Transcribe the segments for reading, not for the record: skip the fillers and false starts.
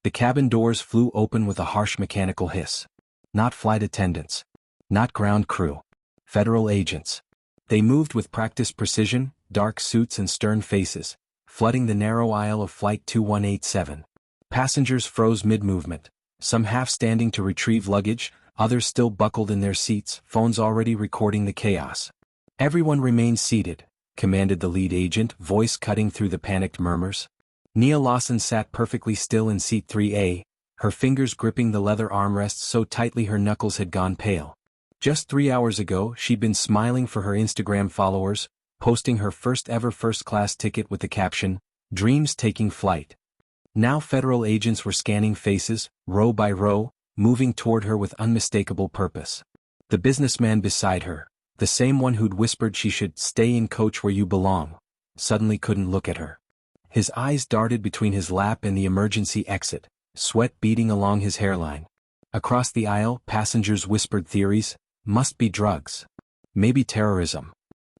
The cabin doors flew open with a harsh mechanical hiss. Not flight attendants. Not ground crew. Federal agents. They moved with practiced precision, dark suits and stern faces, flooding the narrow aisle of Flight 2187. Passengers froze mid-movement, some half standing to retrieve luggage, others still buckled in their seats, phones already recording the chaos. "Everyone remain seated," commanded the lead agent, voice cutting through the panicked murmurs. Nia Lawson sat perfectly still in seat 3A, her fingers gripping the leather armrests so tightly her knuckles had gone pale. Just 3 hours ago, she'd been smiling for her Instagram followers, posting her first ever first-class ticket with the caption, "Dreams taking flight." Now federal agents were scanning faces, row by row, moving toward her with unmistakable purpose. The businessman beside her, the same one who'd whispered she should "stay in coach where you belong," suddenly couldn't look at her. His eyes darted between his lap and the emergency exit, sweat beading along his hairline. Across the aisle, passengers whispered theories. Must be drugs. Maybe terrorism.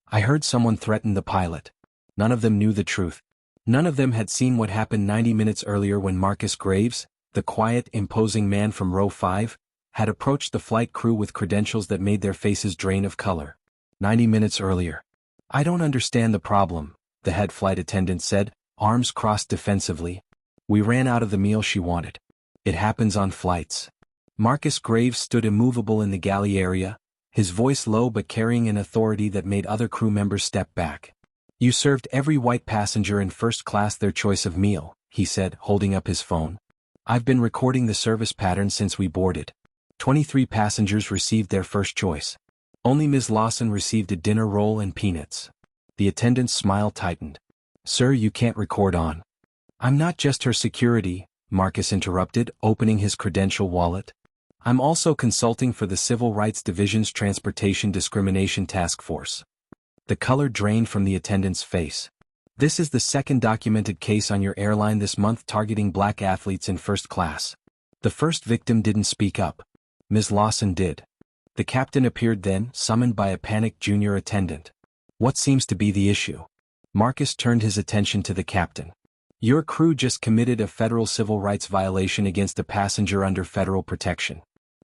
I heard someone threaten the pilot. None of them knew the truth. None of them had seen what happened 90 minutes earlier when Marcus Graves, the quiet, imposing man from row 5, had approached the flight crew with credentials that made their faces drain of color. 90 minutes earlier. "I don't understand the problem," the head flight attendant said, arms crossed defensively. "We ran out of the meal she wanted. It happens on flights." Marcus Graves stood immovable in the galley area, his voice low but carrying an authority that made other crew members step back. "You served every white passenger in first class their choice of meal," he said, holding up his phone. "I've been recording the service pattern since we boarded. 23 passengers received their first choice. Only Ms. Lawson received a dinner roll and peanuts." The attendant's smile tightened. "Sir, you can't record on." "I'm not just her security," Marcus interrupted, opening his credential wallet. "I'm also consulting for the Civil Rights Division's Transportation Discrimination Task Force." The color drained from the attendant's face. "This is the second documented case on your airline this month targeting black athletes in first class. The first victim didn't speak up. Ms. Lawson did." The captain appeared then, summoned by a panicked junior attendant. "What seems to be the issue?" Marcus turned his attention to the captain. "Your crew just committed a federal civil rights violation against a passenger under federal protection.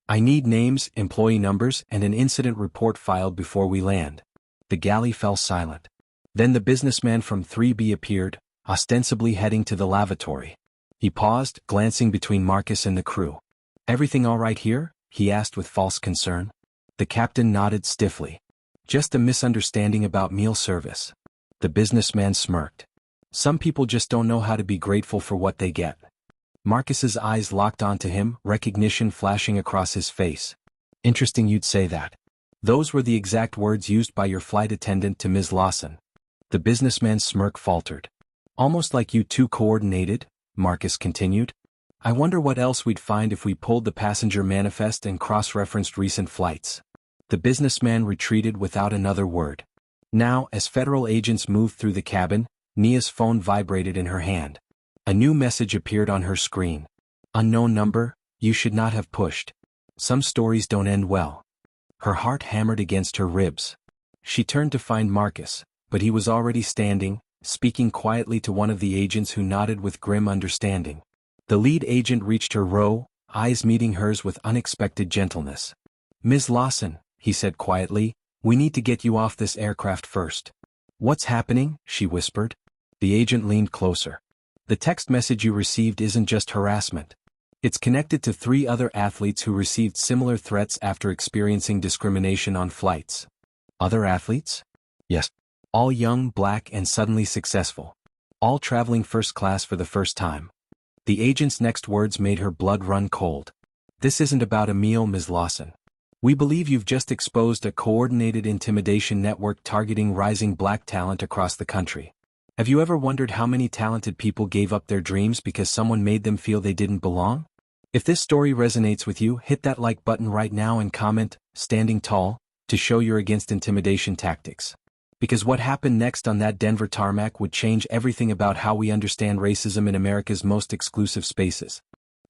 I need names, employee numbers, and an incident report filed before we land." The galley fell silent. Then the businessman from 3B appeared, ostensibly heading to the lavatory. He paused, glancing between Marcus and the crew. "Everything all right here?" he asked with false concern. The captain nodded stiffly. "Just a misunderstanding about meal service." The businessman smirked. "Some people just don't know how to be grateful for what they get." Marcus's eyes locked onto him, recognition flashing across his face. "Interesting you'd say that. Those were the exact words used by your flight attendant to Ms. Lawson." The businessman's smirk faltered. "Almost like you two coordinated," Marcus continued. "I wonder what else we'd find if we pulled the passenger manifest and cross-referenced recent flights." The businessman retreated without another word. Now, as federal agents moved through the cabin, Nia's phone vibrated in her hand. A new message appeared on her screen. "Unknown number, you should not have pushed. Some stories don't end well." Her heart hammered against her ribs. She turned to find Marcus, but he was already standing, speaking quietly to one of the agents who nodded with grim understanding. The lead agent reached her row, eyes meeting hers with unexpected gentleness. "Ms. Lawson," he said quietly, "we need to get you off this aircraft first." "What's happening?" she whispered. The agent leaned closer. "The text message you received isn't just harassment. It's connected to 3 other athletes who received similar threats after experiencing discrimination on flights." "Other athletes?" "Yes. All young, black, and suddenly successful. All traveling first class for the first time." The agent's next words made her blood run cold. "This isn't about a meal, Ms. Lawson. We believe you've just exposed a coordinated intimidation network targeting rising black talent across the country. Have you ever wondered how many talented people gave up their dreams because someone made them feel they didn't belong? If this story resonates with you, hit that like button right now and comment, 'Standing Tall,' to show you're against intimidation tactics. Because what happened next on that Denver tarmac would change everything about how we understand racism in America's most exclusive spaces."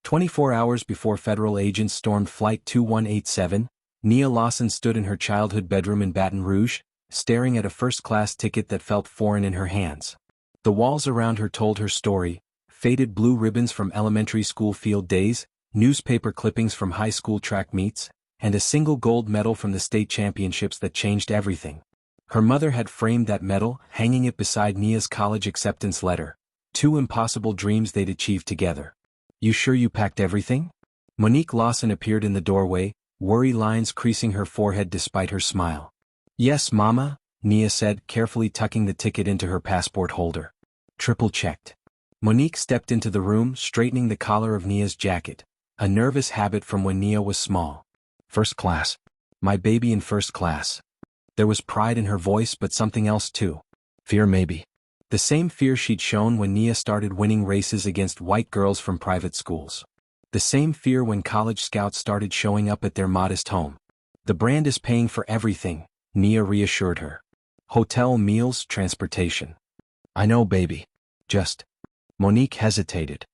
24 hours before federal agents stormed Flight 2187, Nia Lawson stood in her childhood bedroom in Baton Rouge, staring at a first-class ticket that felt foreign in her hands. The walls around her told her story, Faded blue ribbons from elementary school field days, newspaper clippings from high school track meets, and a single gold medal from the state championships that changed everything. Her mother had framed that medal, hanging it beside Nia's college acceptance letter. 2 impossible dreams they'd achieved together. "You sure you packed everything?" Monique Lawson appeared in the doorway, worry lines creasing her forehead despite her smile. "Yes, Mama," Nia said, carefully tucking the ticket into her passport holder. "Triple-checked." Monique stepped into the room, straightening the collar of Nia's jacket, a nervous habit from when Nia was small. "First class. My baby in first class." There was pride in her voice, but something else too. Fear maybe. The same fear she'd shown when Nia started winning races against white girls from private schools. The same fear when college scouts started showing up at their modest home. "The brand is paying for everything," Nia reassured her. "Hotel, meals, transportation." "I know, baby. Just..." Monique hesitated.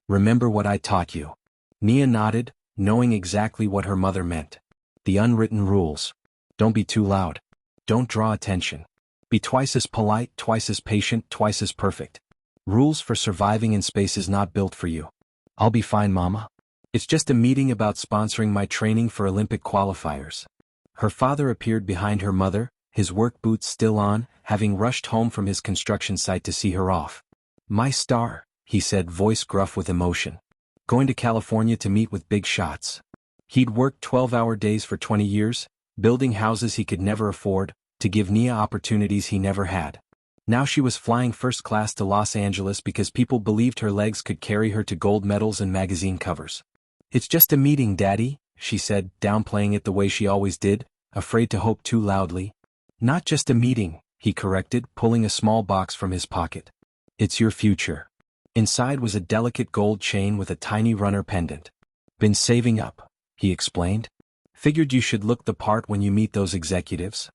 "Remember what I taught you." Nia nodded, knowing exactly what her mother meant. The unwritten rules. Don't be too loud. Don't draw attention. Be twice as polite, twice as patient, twice as perfect. Rules for surviving in spaces not built for you. "I'll be fine, Mama. It's just a meeting about sponsoring my training for Olympic qualifiers." Her father appeared behind her mother, his work boots still on, having rushed home from his construction site to see her off. "My star," he said, voice gruff with emotion. "Going to California to meet with big shots." He'd worked 12-hour days for 20 years, building houses he could never afford, to give Nia opportunities he never had. Now she was flying first class to Los Angeles because people believed her legs could carry her to gold medals and magazine covers. "It's just a meeting, Daddy," she said, downplaying it the way she always did, afraid to hope too loudly. "Not just a meeting," he corrected, pulling a small box from his pocket. "It's your future." Inside was a delicate gold chain with a tiny runner pendant. "Been saving up," he explained. "Figured you should look the part when you meet those executives."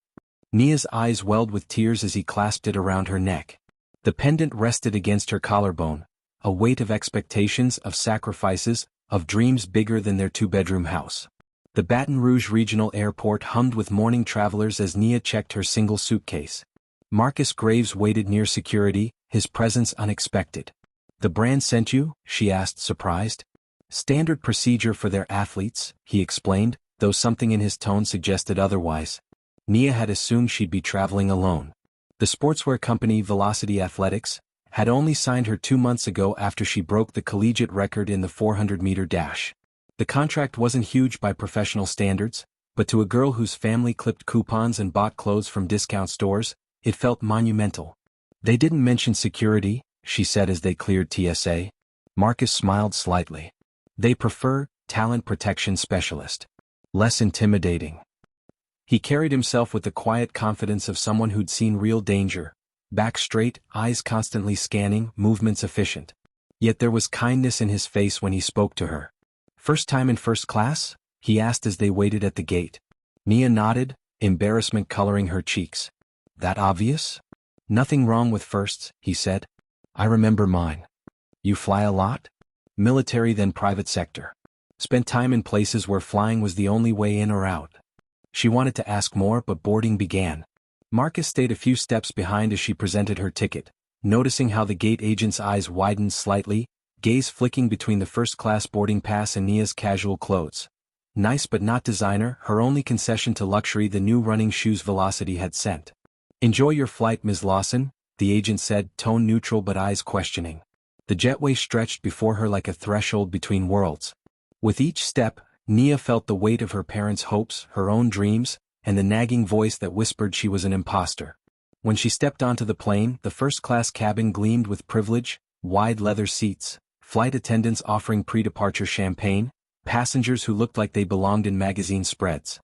Nia's eyes welled with tears as he clasped it around her neck. The pendant rested against her collarbone, a weight of expectations, of sacrifices, of dreams bigger than their 2-bedroom house. The Baton Rouge Regional Airport hummed with morning travelers as Nia checked her single suitcase. Marcus Graves waited near security, his presence unexpected. "The brand sent you?" she asked, surprised. "Standard procedure for their athletes," he explained, though something in his tone suggested otherwise. Nia had assumed she'd be traveling alone. The sportswear company Velocity Athletics had only signed her 2 months ago after she broke the collegiate record in the 400-meter dash. The contract wasn't huge by professional standards, but to a girl whose family clipped coupons and bought clothes from discount stores, it felt monumental. "They didn't mention security," she said as they cleared TSA. Marcus smiled slightly. "They prefer talent protection specialist. Less intimidating." He carried himself with the quiet confidence of someone who'd seen real danger. Back straight, eyes constantly scanning, movements efficient. Yet there was kindness in his face when he spoke to her. "First time in first class?" he asked as they waited at the gate. Nia nodded, embarrassment coloring her cheeks. "That obvious?" "Nothing wrong with firsts," he said. "I remember mine." "You fly a lot?" "Military then private sector. Spent time in places where flying was the only way in or out." She wanted to ask more, but boarding began. Marcus stayed a few steps behind as she presented her ticket, noticing how the gate agent's eyes widened slightly, gaze flicking between the first-class boarding pass and Nia's casual clothes. Nice but not designer, her only concession to luxury the new running shoes Velocity had sent. "Enjoy your flight, Ms. Lawson," the agent said, tone neutral but eyes questioning. The jetway stretched before her like a threshold between worlds. With each step, Nia felt the weight of her parents' hopes, her own dreams, and the nagging voice that whispered she was an imposter. When she stepped onto the plane, the first-class cabin gleamed with privilege, wide leather seats, flight attendants offering pre-departure champagne, passengers who looked like they belonged in magazine spreads.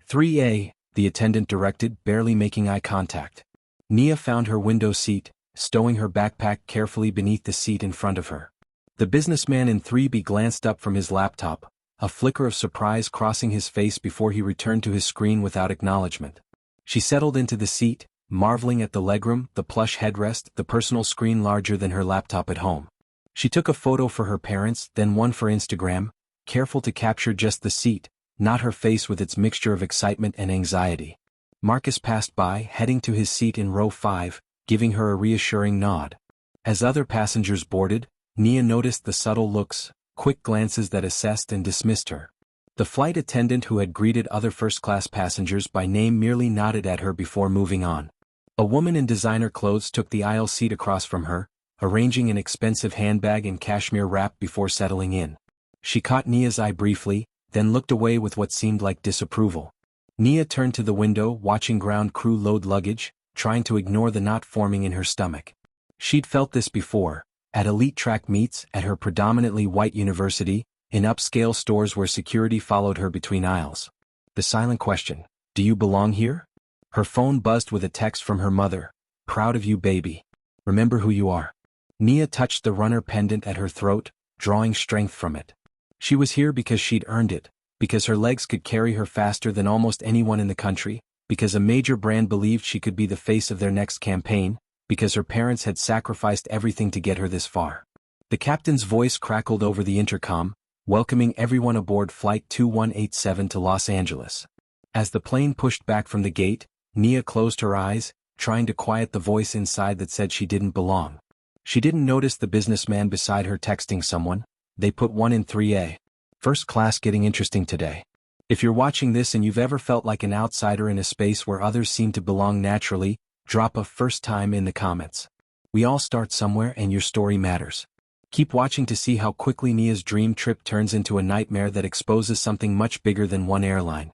3A, the attendant directed, barely making eye contact. Nia found her window seat, stowing her backpack carefully beneath the seat in front of her. The businessman in 3B glanced up from his laptop, a flicker of surprise crossing his face before he returned to his screen without acknowledgement. She settled into the seat, marveling at the legroom, the plush headrest, the personal screen larger than her laptop at home. She took a photo for her parents, then one for Instagram, careful to capture just the seat, not her face with its mixture of excitement and anxiety. Marcus passed by, heading to his seat in row 5, giving her a reassuring nod. As other passengers boarded, Nia noticed the subtle looks, quick glances that assessed and dismissed her. The flight attendant who had greeted other first-class passengers by name merely nodded at her before moving on. A woman in designer clothes took the aisle seat across from her, arranging an expensive handbag and cashmere wrap before settling in. She caught Nia's eye briefly, then looked away with what seemed like disapproval. Nia turned to the window, watching ground crew load luggage, trying to ignore the knot forming in her stomach. She'd felt this before, at elite track meets, at her predominantly white university, in upscale stores where security followed her between aisles. The silent question, "Do you belong here?" Her phone buzzed with a text from her mother, "Proud of you, baby. Remember who you are." Nia touched the runner pendant at her throat, drawing strength from it. She was here because she'd earned it, because her legs could carry her faster than almost anyone in the country, because a major brand believed she could be the face of their next campaign, because her parents had sacrificed everything to get her this far. The captain's voice crackled over the intercom, welcoming everyone aboard Flight 2187 to Los Angeles. As the plane pushed back from the gate, Nia closed her eyes, trying to quiet the voice inside that said she didn't belong. She didn't notice the businessman beside her texting someone. They put one in 3A. First class getting interesting today. If you're watching this and you've ever felt like an outsider in a space where others seem to belong naturally, drop a first time in the comments. We all start somewhere and your story matters. Keep watching to see how quickly Nia's dream trip turns into a nightmare that exposes something much bigger than one airline.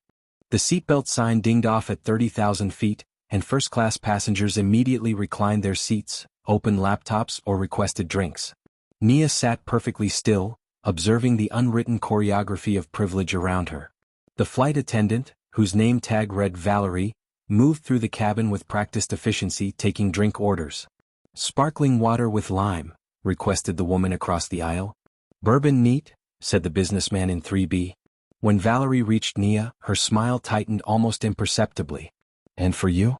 The seatbelt sign dinged off at 30,000 feet, and first-class passengers immediately reclined their seats, opened laptops or requested drinks. Nia sat perfectly still, observing the unwritten choreography of privilege around her. The flight attendant, whose name tag read Valerie, moved through the cabin with practiced efficiency, taking drink orders. "Sparkling water with lime," requested the woman across the aisle. "Bourbon neat," said the businessman in 3B. When Valerie reached Nia, her smile tightened almost imperceptibly. "And for you?"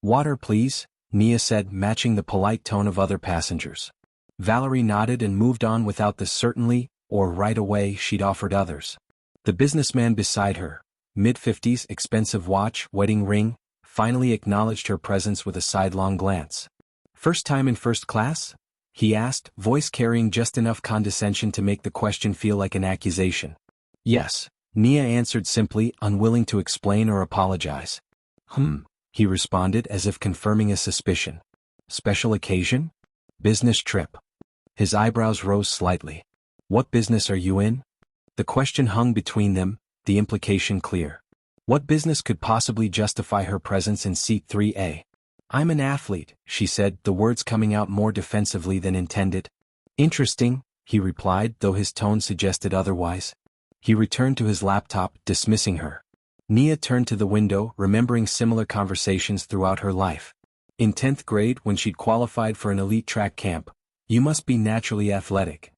"Water please," Nia said, matching the polite tone of other passengers. Valerie nodded and moved on without the certainly, or right away, she'd offered others. The businessman beside her, mid-50s, expensive watch, wedding ring, finally acknowledged her presence with a sidelong glance. "First time in first class?" he asked, voice carrying just enough condescension to make the question feel like an accusation. "Yes," Nia answered simply, unwilling to explain or apologize. He responded as if confirming a suspicion. "Special occasion?" "Business trip." His eyebrows rose slightly. "What business are you in?" The question hung between them, the implication clear. What business could possibly justify her presence in seat 3A? "I'm an athlete," she said, the words coming out more defensively than intended. "Interesting," he replied, though his tone suggested otherwise. He returned to his laptop, dismissing her. Nia turned to the window, remembering similar conversations throughout her life. In 10th grade, when she'd qualified for an elite track camp, "You must be naturally athletic."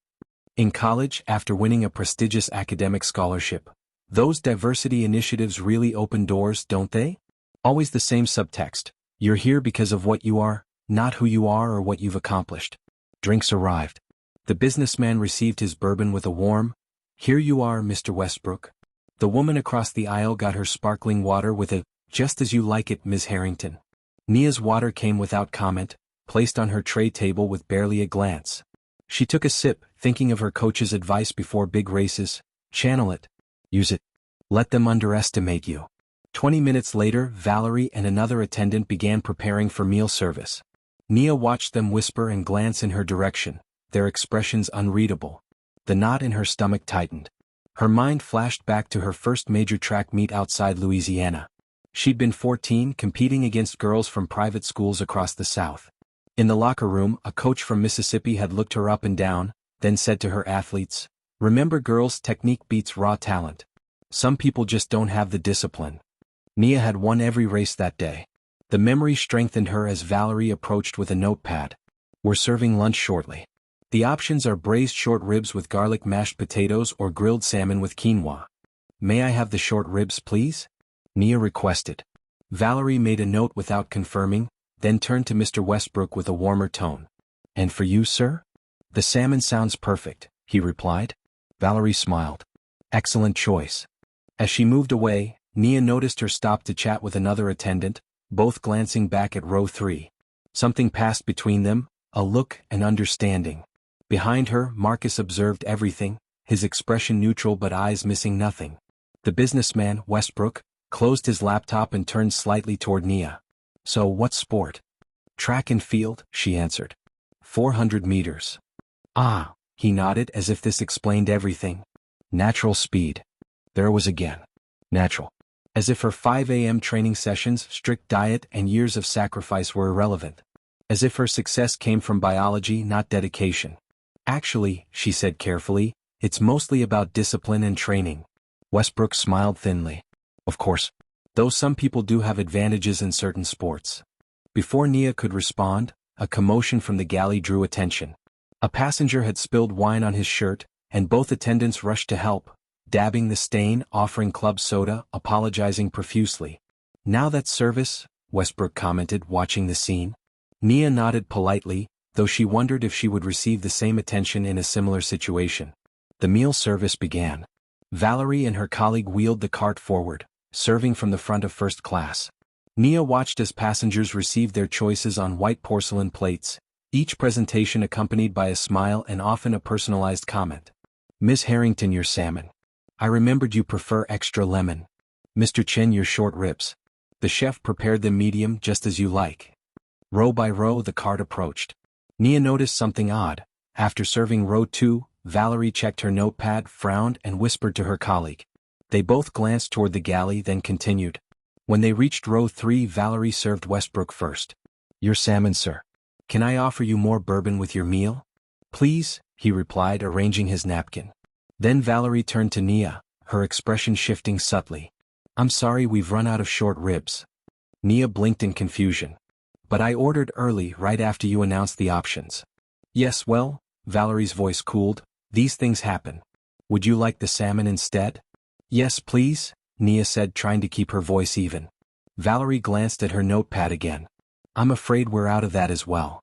In college, after winning a prestigious academic scholarship, "Those diversity initiatives really open doors, don't they?" Always the same subtext. You're here because of what you are, not who you are or what you've accomplished. Drinks arrived. The businessman received his bourbon with a warm, "Here you are, Mr. Westbrook." The woman across the aisle got her sparkling water with a, "Just as you like it, Ms. Harrington." Nia's water came without comment, placed on her tray table with barely a glance. She took a sip, thinking of her coach's advice before big races: channel it. Use it. Let them underestimate you. 20 minutes later, Valerie and another attendant began preparing for meal service. Nia watched them whisper and glance in her direction, their expressions unreadable. The knot in her stomach tightened. Her mind flashed back to her first major track meet outside Louisiana. She'd been 14, competing against girls from private schools across the South. In the locker room, a coach from Mississippi had looked her up and down, then said to her athletes, "Remember, girls, technique beats raw talent. Some people just don't have the discipline." Nia had won every race that day. The memory strengthened her as Valerie approached with a notepad. "We're serving lunch shortly. The options are braised short ribs with garlic mashed potatoes or grilled salmon with quinoa. May I have the short ribs, please?" Nia requested. Valerie made a note without confirming, then turned to Mr. Westbrook with a warmer tone. "And for you, sir?" "The salmon sounds perfect," he replied. Valerie smiled. "Excellent choice." As she moved away, Nia noticed her stop to chat with another attendant, both glancing back at row 3. Something passed between them, a look, an understanding. Behind her, Marcus observed everything, his expression neutral but eyes missing nothing. The businessman, Westbrook, closed his laptop and turned slightly toward Nia. So what sport? Track and field, she answered. 400 meters. Ah, he nodded as if this explained everything. Natural speed. There it was again. Natural. As if her 5 a.m. training sessions, strict diet, and years of sacrifice were irrelevant. As if her success came from biology, not dedication. Actually, she said carefully, it's mostly about discipline and training. Westbrook smiled thinly. Of course. Though some people do have advantages in certain sports. Before Nia could respond, a commotion from the galley drew attention. A passenger had spilled wine on his shirt, and both attendants rushed to help, dabbing the stain, offering club soda, apologizing profusely. Now that's service, Westbrook commented, watching the scene. Nia nodded politely, though she wondered if she would receive the same attention in a similar situation. The meal service began. Valerie and her colleague wheeled the cart forward, serving from the front of first class. Nia watched as passengers received their choices on white porcelain plates, each presentation accompanied by a smile and often a personalized comment. Miss Harrington, your salmon. I remembered you prefer extra lemon. Mr. Chen, your short ribs. The chef prepared them medium, just as you like. Row by row the cart approached. Nia noticed something odd. After serving row 2, Valerie checked her notepad, frowned, and whispered to her colleague. They both glanced toward the galley, then continued. When they reached row 3, Valerie served Westbrook first. Your salmon, sir. Can I offer you more bourbon with your meal? Please, he replied, arranging his napkin. Then Valerie turned to Nia, her expression shifting subtly. I'm sorry, we've run out of short ribs. Nia blinked in confusion. But I ordered early, right after you announced the options. Yes, well, Valerie's voice cooled, these things happen. Would you like the salmon instead? Yes, please, Nia said, trying to keep her voice even. Valerie glanced at her notepad again. I'm afraid we're out of that as well.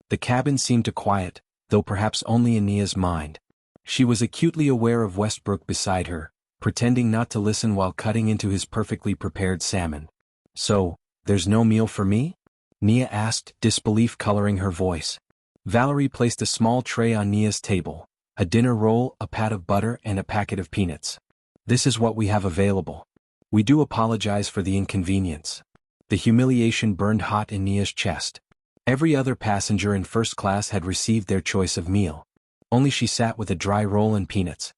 The cabin seemed to quiet, though perhaps only in Nia's mind. She was acutely aware of Westbrook beside her, pretending not to listen while cutting into his perfectly prepared salmon. So, there's no meal for me? Nia asked, disbelief coloring her voice. Valerie placed a small tray on Nia's table, a dinner roll, a pat of butter, and a packet of peanuts. This is what we have available. We do apologize for the inconvenience. The humiliation burned hot in Nia's chest. Every other passenger in first class had received their choice of meal. Only she sat with a dry roll and peanuts.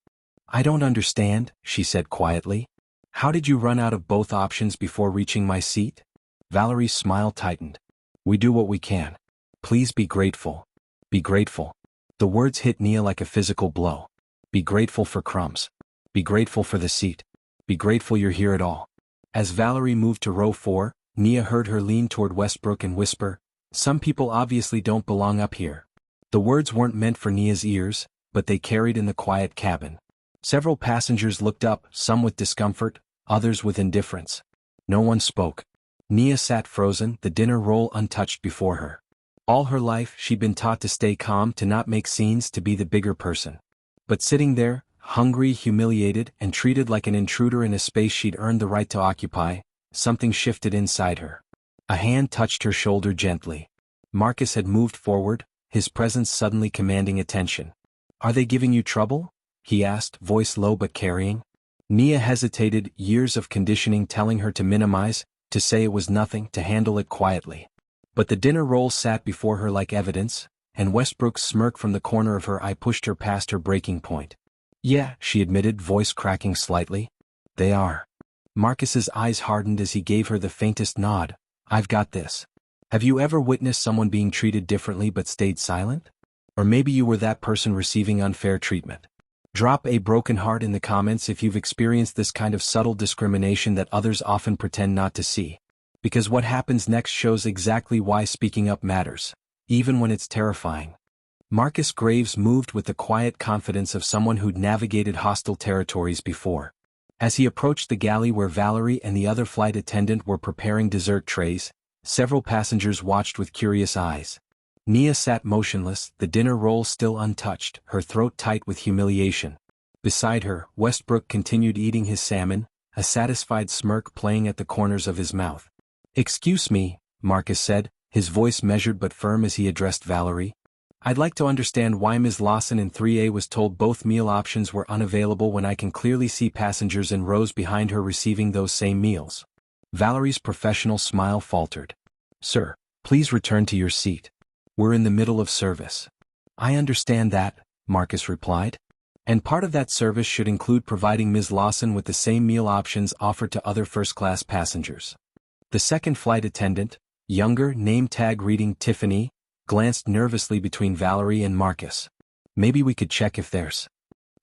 I don't understand, she said quietly. How did you run out of both options before reaching my seat? Valerie's smile tightened. We do what we can. Please be grateful. Be grateful. The words hit Nia like a physical blow. Be grateful for crumbs. Be grateful for the seat. Be grateful you're here at all. As Valerie moved to row 4, Nia heard her lean toward Westbrook and whisper, some people obviously don't belong up here. The words weren't meant for Nia's ears, but they carried in the quiet cabin. Several passengers looked up, some with discomfort, others with indifference. No one spoke. Nia sat frozen, the dinner roll untouched before her. All her life she'd been taught to stay calm, to not make scenes, to be the bigger person. But sitting there, hungry, humiliated, and treated like an intruder in a space she'd earned the right to occupy, something shifted inside her. A hand touched her shoulder gently. Marcus had moved forward, his presence suddenly commanding attention. Are they giving you trouble? He asked, voice low but carrying. Nia hesitated, years of conditioning telling her to minimize, to say it was nothing, to handle it quietly. But the dinner roll sat before her like evidence, and Westbrook's smirk from the corner of her eye pushed her past her breaking point. Yeah, she admitted, voice cracking slightly. They are. Marcus's eyes hardened as he gave her the faintest nod. I've got this. Have you ever witnessed someone being treated differently but stayed silent? Or maybe you were that person receiving unfair treatment. Drop a broken heart in the comments if you've experienced this kind of subtle discrimination that others often pretend not to see. Because what happens next shows exactly why speaking up matters, even when it's terrifying. Marcus Graves moved with the quiet confidence of someone who'd navigated hostile territories before. As he approached the galley where Valerie and the other flight attendant were preparing dessert trays, several passengers watched with curious eyes. Nia sat motionless, the dinner roll still untouched, her throat tight with humiliation. Beside her, Westbrook continued eating his salmon, a satisfied smirk playing at the corners of his mouth. Excuse me, Marcus said, his voice measured but firm as he addressed Valerie. I'd like to understand why Ms. Lawson in 3A was told both meal options were unavailable when I can clearly see passengers in rows behind her receiving those same meals. Valerie's professional smile faltered. Sir, please return to your seat. We're in the middle of service. I understand that, Marcus replied. And part of that service should include providing Ms. Lawson with the same meal options offered to other first-class passengers. The second flight attendant, younger, name tag reading Tiffany, glanced nervously between Valerie and Marcus. Maybe we could check if there's.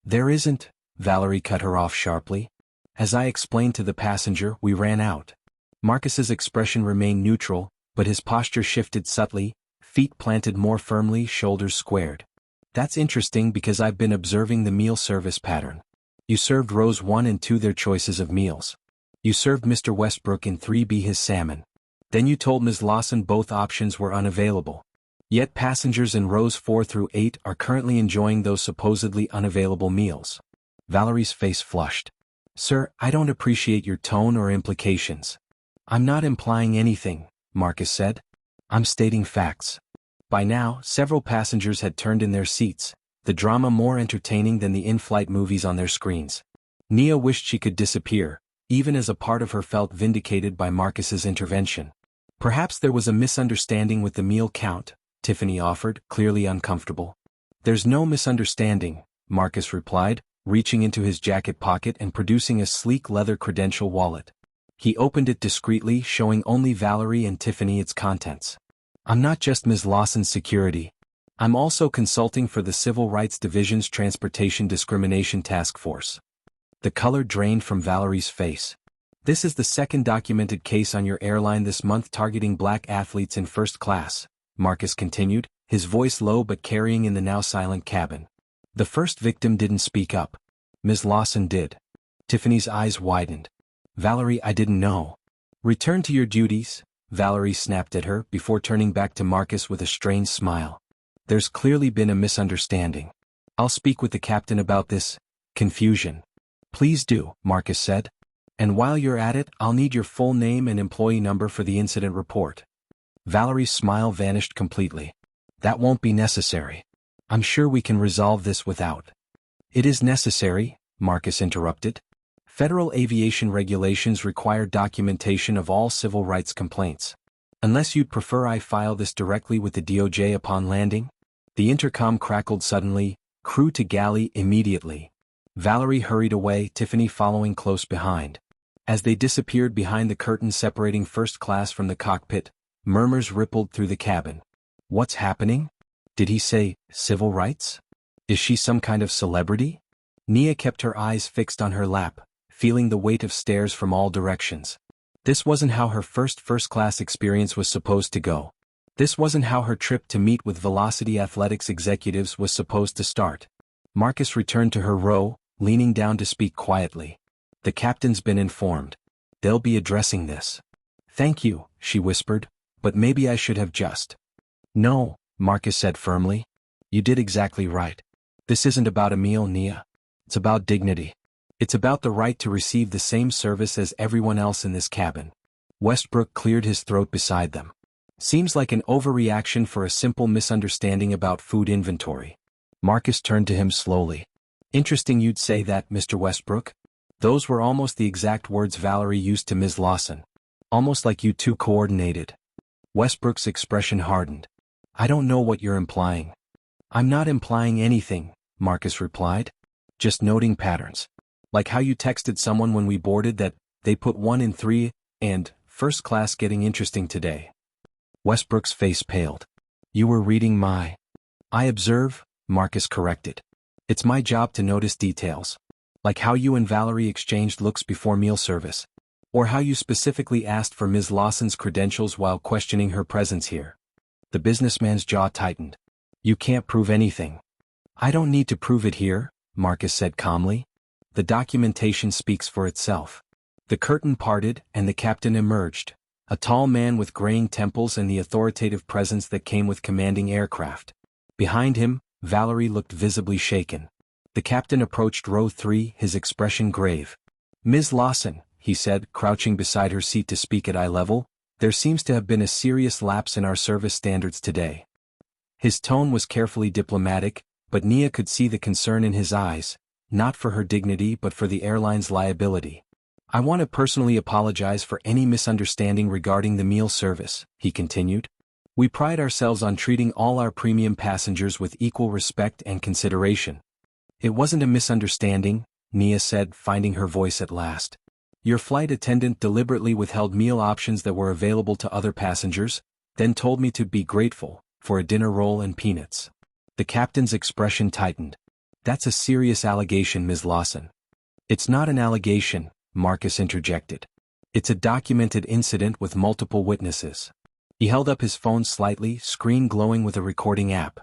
There isn't, Valerie cut her off sharply. As I explained to the passenger, we ran out. Marcus's expression remained neutral, but his posture shifted subtly, feet planted more firmly, shoulders squared. That's interesting because I've been observing the meal service pattern. You served rows 1 and 2 their choices of meals. You served Mr. Westbrook in 3B his salmon. Then you told Ms. Lawson both options were unavailable. Yet passengers in rows 4 through 8 are currently enjoying those supposedly unavailable meals. Valerie's face flushed. Sir, I don't appreciate your tone or implications. I'm not implying anything, Marcus said. I'm stating facts. By now, several passengers had turned in their seats, the drama more entertaining than the in-flight movies on their screens. Nia wished she could disappear, even as a part of her felt vindicated by Marcus's intervention. Perhaps there was a misunderstanding with the meal count, Tiffany offered, clearly uncomfortable. There's no misunderstanding, Marcus replied, reaching into his jacket pocket and producing a sleek leather credential wallet. He opened it discreetly, showing only Valerie and Tiffany its contents. I'm not just Ms. Lawson's security. I'm also consulting for the Civil Rights Division's Transportation Discrimination Task Force. The color drained from Valerie's face. This is the second documented case on your airline this month targeting black athletes in first class, Marcus continued, his voice low but carrying in the now silent cabin. The first victim didn't speak up. Ms. Lawson did. Tiffany's eyes widened. Valerie, I didn't know. Return to your duties, Valerie snapped at her before turning back to Marcus with a strained smile. There's clearly been a misunderstanding. I'll speak with the captain about this confusion. Please do, Marcus said. And while you're at it, I'll need your full name and employee number for the incident report. Valerie's smile vanished completely. That won't be necessary. I'm sure we can resolve this without. It is necessary, Marcus interrupted. Federal aviation regulations require documentation of all civil rights complaints. Unless you'd prefer I file this directly with the DOJ upon landing? The intercom crackled suddenly, crew to galley immediately. Valerie hurried away, Tiffany following close behind. As they disappeared behind the curtain separating first class from the cockpit, murmurs rippled through the cabin. What's happening? Did he say, civil rights? Is she some kind of celebrity? Nia kept her eyes fixed on her lap, feeling the weight of stares from all directions. This wasn't how her first-class experience was supposed to go. This wasn't how her trip to meet with Velocity Athletics executives was supposed to start. Marcus returned to her row, leaning down to speak quietly. The captain's been informed. They'll be addressing this. Thank you, she whispered, but maybe I should have just. No, Marcus said firmly. You did exactly right. This isn't about a meal, Nia. It's about dignity. It's about the right to receive the same service as everyone else in this cabin. Westbrook cleared his throat beside them. Seems like an overreaction for a simple misunderstanding about food inventory. Marcus turned to him slowly. Interesting you'd say that, Mr. Westbrook. Those were almost the exact words Valerie used to Ms. Lawson. Almost like you two coordinated. Westbrook's expression hardened. I don't know what you're implying. I'm not implying anything, Marcus replied. Just noting patterns. Like how you texted someone when we boarded that they put 1 in 3, and first class getting interesting today. Westbrook's face paled. You were reading my. I observe, Marcus corrected. It's my job to notice details. Like how you and Valerie exchanged looks before meal service. Or how you specifically asked for Ms. Lawson's credentials while questioning her presence here. The businessman's jaw tightened. You can't prove anything. I don't need to prove it here, Marcus said calmly. The documentation speaks for itself. The curtain parted and the captain emerged, a tall man with graying temples and the authoritative presence that came with commanding aircraft. Behind him, Valerie looked visibly shaken. The captain approached row 3, his expression grave. Ms. Lawson, he said, crouching beside her seat to speak at eye level, there seems to have been a serious lapse in our service standards today. His tone was carefully diplomatic, but Nia could see the concern in his eyes, not for her dignity but for the airline's liability. I want to personally apologize for any misunderstanding regarding the meal service, he continued. We pride ourselves on treating all our premium passengers with equal respect and consideration. It wasn't a misunderstanding, Nia said, finding her voice at last. Your flight attendant deliberately withheld meal options that were available to other passengers, then told me to be grateful for a dinner roll and peanuts. The captain's expression tightened. That's a serious allegation, Ms. Lawson. It's not an allegation, Marcus interjected. It's a documented incident with multiple witnesses. He held up his phone slightly, screen glowing with a recording app,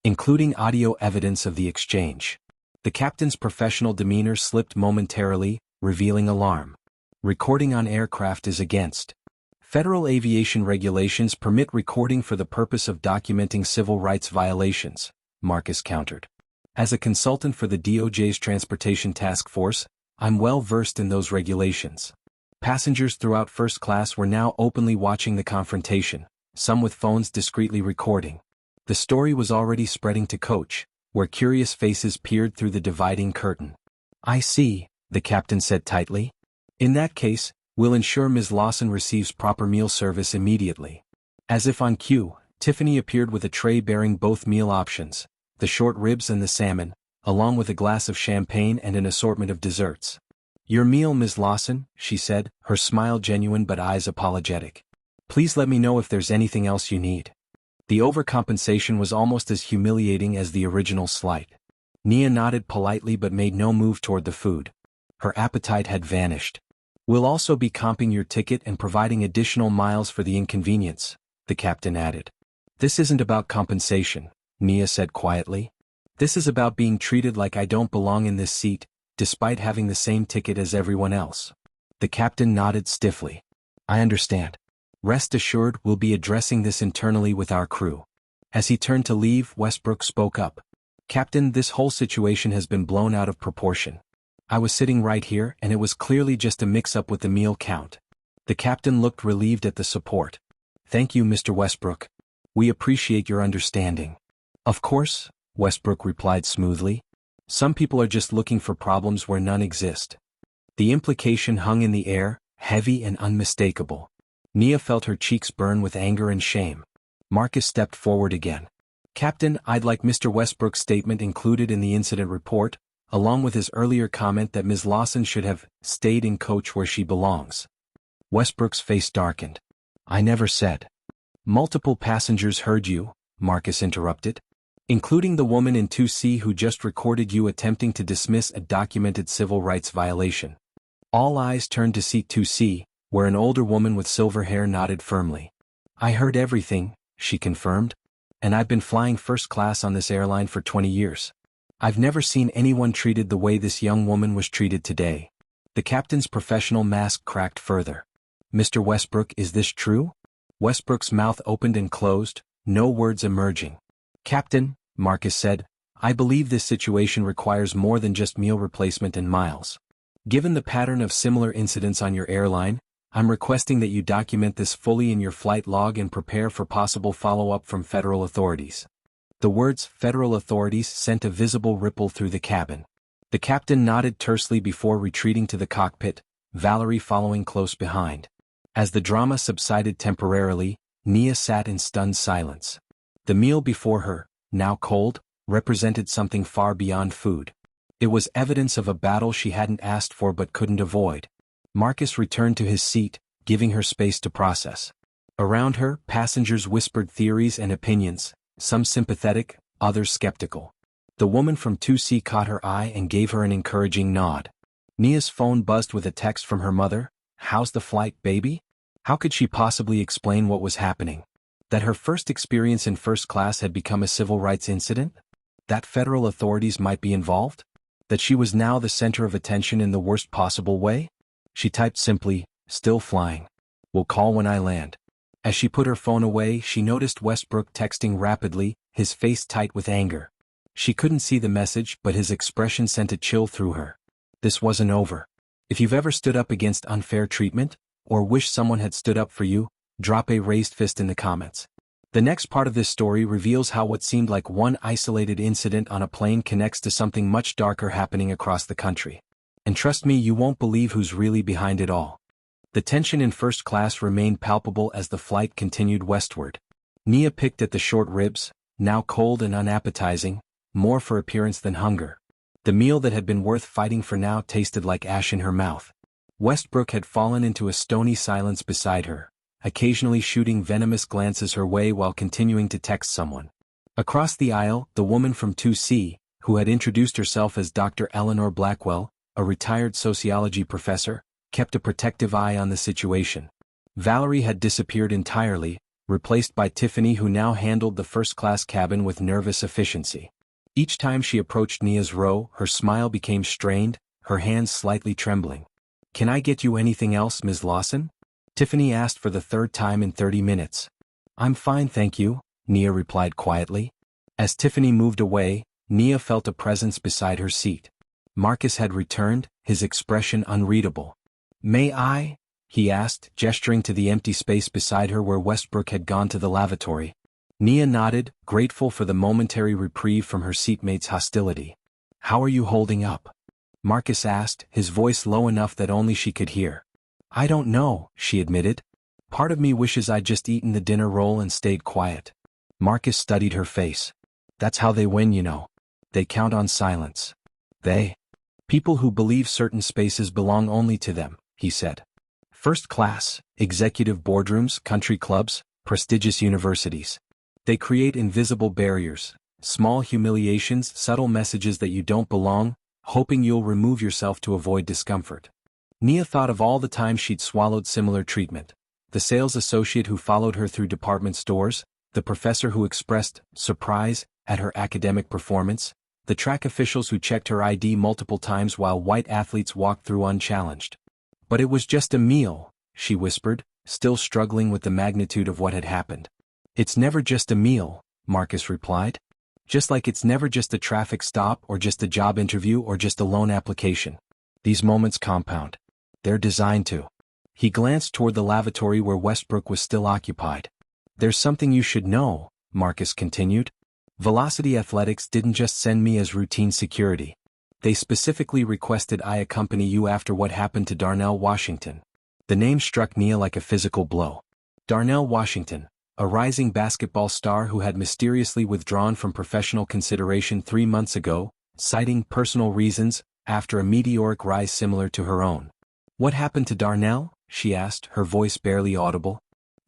including audio evidence of the exchange. The captain's professional demeanor slipped momentarily, revealing alarm. Recording on aircraft is against federal aviation regulations permit recording for the purpose of documenting civil rights violations, Marcus countered. As a consultant for the DOJ's Transportation Task Force, I'm well versed in those regulations. Passengers throughout first class were now openly watching the confrontation, some with phones discreetly recording. The story was already spreading to coach, where curious faces peered through the dividing curtain. I see, the captain said tightly. In that case, we'll ensure Ms. Lawson receives proper meal service immediately. As if on cue, Tiffany appeared with a tray bearing both meal options, the short ribs and the salmon, along with a glass of champagne and an assortment of desserts. Your meal, Ms. Lawson, she said, her smile genuine but eyes apologetic. Please let me know if there's anything else you need. The overcompensation was almost as humiliating as the original slight. Nia nodded politely but made no move toward the food. Her appetite had vanished. We'll also be comping your ticket and providing additional miles for the inconvenience, the captain added. This isn't about compensation, Nia said quietly. This is about being treated like I don't belong in this seat, despite having the same ticket as everyone else. The captain nodded stiffly. I understand. Rest assured we'll be addressing this internally with our crew. As he turned to leave, Westbrook spoke up. Captain, this whole situation has been blown out of proportion. I was sitting right here and it was clearly just a mix-up with the meal count. The captain looked relieved at the support. Thank you, Mr. Westbrook. We appreciate your understanding. Of course, Westbrook replied smoothly. Some people are just looking for problems where none exist. The implication hung in the air, heavy and unmistakable. Nia felt her cheeks burn with anger and shame. Marcus stepped forward again. Captain, I'd like Mr. Westbrook's statement included in the incident report, along with his earlier comment that Ms. Lawson should have stayed in coach where she belongs. Westbrook's face darkened. I never said. Multiple passengers heard you, Marcus interrupted, including the woman in 2C who just recorded you attempting to dismiss a documented civil rights violation. All eyes turned to seat 2C, where an older woman with silver hair nodded firmly. I heard everything, she confirmed, and I've been flying first class on this airline for 20 years. I've never seen anyone treated the way this young woman was treated today. The captain's professional mask cracked further. Mr. Westbrook, is this true? Westbrook's mouth opened and closed, no words emerging. Captain, Marcus said, I believe this situation requires more than just meal replacement and miles. Given the pattern of similar incidents on your airline, I'm requesting that you document this fully in your flight log and prepare for possible follow-up from federal authorities. The words federal authorities sent a visible ripple through the cabin. The captain nodded tersely before retreating to the cockpit, Valerie following close behind. As the drama subsided temporarily, Nia sat in stunned silence. The meal before her, now cold, represented something far beyond food. It was evidence of a battle she hadn't asked for but couldn't avoid. Marcus returned to his seat, giving her space to process. Around her, passengers whispered theories and opinions, some sympathetic, others skeptical. The woman from 2C caught her eye and gave her an encouraging nod. Nia's phone buzzed with a text from her mother. How's the flight, baby? How could she possibly explain what was happening? That her first experience in first class had become a civil rights incident? That federal authorities might be involved? That she was now the center of attention in the worst possible way? She typed simply, still flying. Will call when I land. As she put her phone away, she noticed Westbrook texting rapidly, his face tight with anger. She couldn't see the message, but his expression sent a chill through her. This wasn't over. If you've ever stood up against unfair treatment, or wish someone had stood up for you, drop a raised fist in the comments. The next part of this story reveals how what seemed like one isolated incident on a plane connects to something much darker happening across the country. And trust me, you won't believe who's really behind it all. The tension in first class remained palpable as the flight continued westward. Nia picked at the short ribs, now cold and unappetizing, more for appearance than hunger. The meal that had been worth fighting for now tasted like ash in her mouth. Westbrook had fallen into a stony silence beside her, occasionally shooting venomous glances her way while continuing to text someone. Across the aisle, the woman from 2C, who had introduced herself as Dr. Eleanor Blackwell, a retired sociology professor, kept a protective eye on the situation. Valerie had disappeared entirely, replaced by Tiffany, who now handled the first-class cabin with nervous efficiency. Each time she approached Nia's row, her smile became strained, her hands slightly trembling. "Can I get you anything else, Ms. Lawson?" Tiffany asked for the third time in 30 minutes. "I'm fine, thank you," Nia replied quietly. As Tiffany moved away, Nia felt a presence beside her seat. Marcus had returned, his expression unreadable. "May I?" he asked, gesturing to the empty space beside her where Westbrook had gone to the lavatory. Nia nodded, grateful for the momentary reprieve from her seatmate's hostility. "How are you holding up?" Marcus asked, his voice low enough that only she could hear. "I don't know," she admitted. "Part of me wishes I'd just eaten the dinner roll and stayed quiet." Marcus studied her face. "That's how they win, you know. They count on silence." "They? People who believe certain spaces belong only to them," he said. "First class, executive boardrooms, country clubs, prestigious universities. They create invisible barriers, small humiliations, subtle messages that you don't belong, hoping you'll remove yourself to avoid discomfort." Nia thought of all the times she'd swallowed similar treatment. The sales associate who followed her through department stores, the professor who expressed surprise at her academic performance, the track officials who checked her ID multiple times while white athletes walked through unchallenged. "But it was just a meal," she whispered, still struggling with the magnitude of what had happened. "It's never just a meal," Marcus replied. "Just like it's never just a traffic stop or just a job interview or just a loan application. These moments compound. They're designed to." He glanced toward the lavatory where Westbrook was still occupied. "There's something you should know," Marcus continued. "Velocity Athletics didn't just send me as routine security. They specifically requested I accompany you after what happened to Darnell Washington." The name struck Nia like a physical blow. Darnell Washington, a rising basketball star who had mysteriously withdrawn from professional consideration 3 months ago, citing personal reasons, after a meteoric rise similar to her own. "What happened to Darnell?" she asked, her voice barely audible.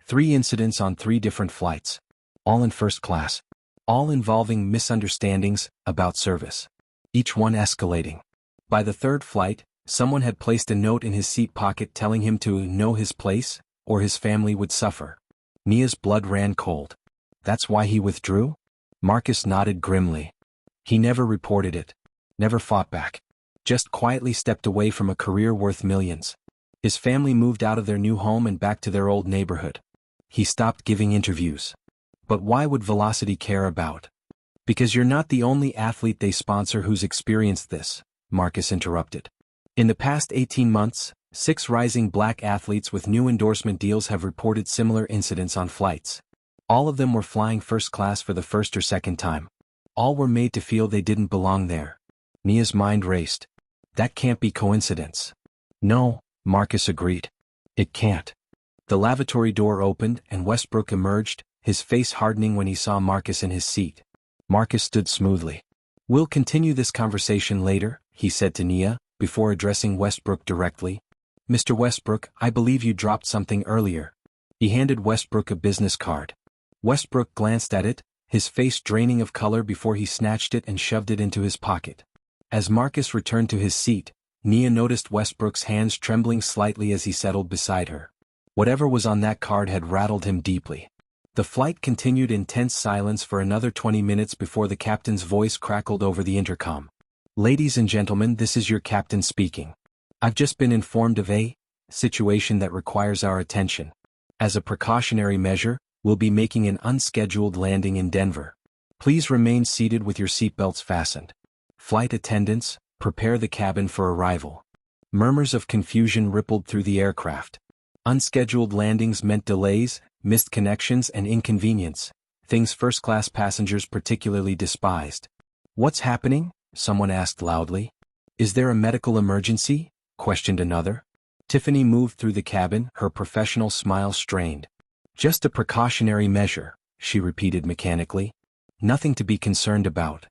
3 incidents on 3 different flights. All in first class. All involving misunderstandings about service. Each one escalating. By the 3rd flight, someone had placed a note in his seat pocket telling him to know his place, or his family would suffer. Nia's blood ran cold. "That's why he withdrew?" Marcus nodded grimly. "He never reported it. Never fought back. Just quietly stepped away from a career worth millions. His family moved out of their new home and back to their old neighborhood. He stopped giving interviews." "But why would Velocity care about?" "Because you're not the only athlete they sponsor who's experienced this," Marcus interrupted. "In the past 18 months, 6 rising black athletes with new endorsement deals have reported similar incidents on flights. All of them were flying first class for the first or second time. All were made to feel they didn't belong there." Nia's mind raced. "That can't be coincidence." "No," Marcus agreed. "It can't." The lavatory door opened and Westbrook emerged, his face hardening when he saw Marcus in his seat. Marcus stood smoothly. "We'll continue this conversation later," he said to Nia, before addressing Westbrook directly. "Mr. Westbrook, I believe you dropped something earlier." He handed Westbrook a business card. Westbrook glanced at it, his face draining of color before he snatched it and shoved it into his pocket. As Marcus returned to his seat, Nia noticed Westbrook's hands trembling slightly as he settled beside her. Whatever was on that card had rattled him deeply. The flight continued in tense silence for another 20 minutes before the captain's voice crackled over the intercom. "Ladies and gentlemen, this is your captain speaking. I've just been informed of a situation that requires our attention. As a precautionary measure, we'll be making an unscheduled landing in Denver. Please remain seated with your seatbelts fastened. Flight attendants, prepare the cabin for arrival." Murmurs of confusion rippled through the aircraft. Unscheduled landings meant delays, missed connections and inconvenience, things first-class passengers particularly despised. "What's happening?" someone asked loudly. "Is there a medical emergency?" questioned another. Tiffany moved through the cabin, her professional smile strained. "Just a precautionary measure," she repeated mechanically. "Nothing to be concerned about."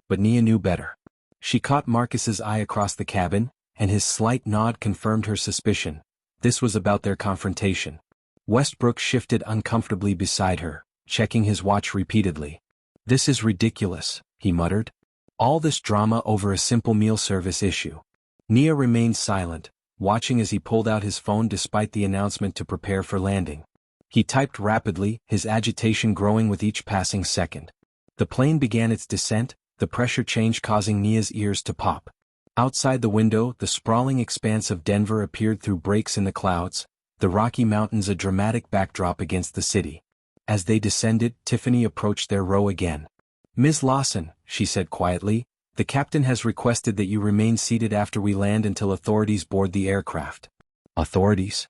But Nia knew better. She caught Marcus's eye across the cabin, and his slight nod confirmed her suspicion. This was about their confrontation. Westbrook shifted uncomfortably beside her, checking his watch repeatedly. "This is ridiculous," he muttered. "All this drama over a simple meal service issue." Nia remained silent, watching as he pulled out his phone despite the announcement to prepare for landing. He typed rapidly, his agitation growing with each passing second. The plane began its descent, the pressure change causing Nia's ears to pop. Outside the window, the sprawling expanse of Denver appeared through breaks in the clouds, the Rocky Mountains a dramatic backdrop against the city. As they descended, Tiffany approached their row again. "Ms. Lawson," she said quietly, "the captain has requested that you remain seated after we land until authorities board the aircraft." "Authorities?"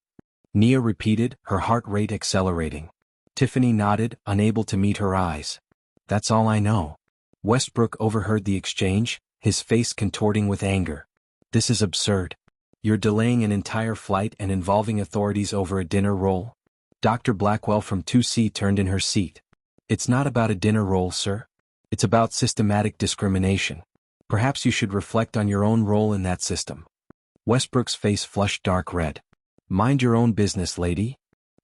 Nia repeated, her heart rate accelerating. Tiffany nodded, unable to meet her eyes. "That's all I know." Westbrook overheard the exchange, his face contorting with anger. "This is absurd. You're delaying an entire flight and involving authorities over a dinner roll?" Dr. Blackwell from 2C turned in her seat. "It's not about a dinner roll, sir. It's about systematic discrimination. Perhaps you should reflect on your own role in that system." Westbrook's face flushed dark red. "Mind your own business, lady.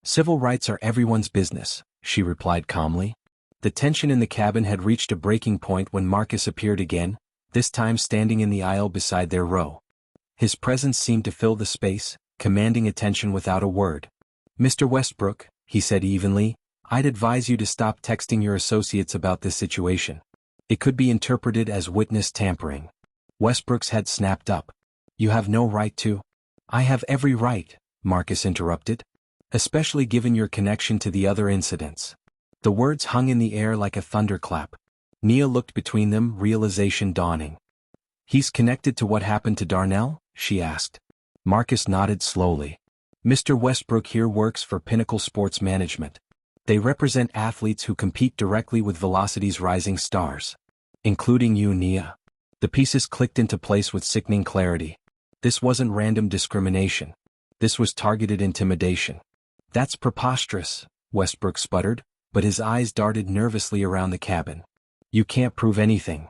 Civil rights are everyone's business," she replied calmly. The tension in the cabin had reached a breaking point when Marcus appeared again, this time standing in the aisle beside their row. His presence seemed to fill the space, commanding attention without a word. "Mr. Westbrook," he said evenly, "I'd advise you to stop texting your associates about this situation. It could be interpreted as witness tampering." Westbrook's head snapped up. "You have no right to." "I have every right," Marcus interrupted. "Especially given your connection to the other incidents." The words hung in the air like a thunderclap. Nia looked between them, realization dawning. "He's connected to what happened to Darnell?" she asked. Marcus nodded slowly. "Mr. Westbrook here works for Pinnacle Sports Management. They represent athletes who compete directly with Velocity's rising stars. Including you, Nia." The pieces clicked into place with sickening clarity. This wasn't random discrimination. This was targeted intimidation. "That's preposterous," Westbrook sputtered, but his eyes darted nervously around the cabin. "You can't prove anything."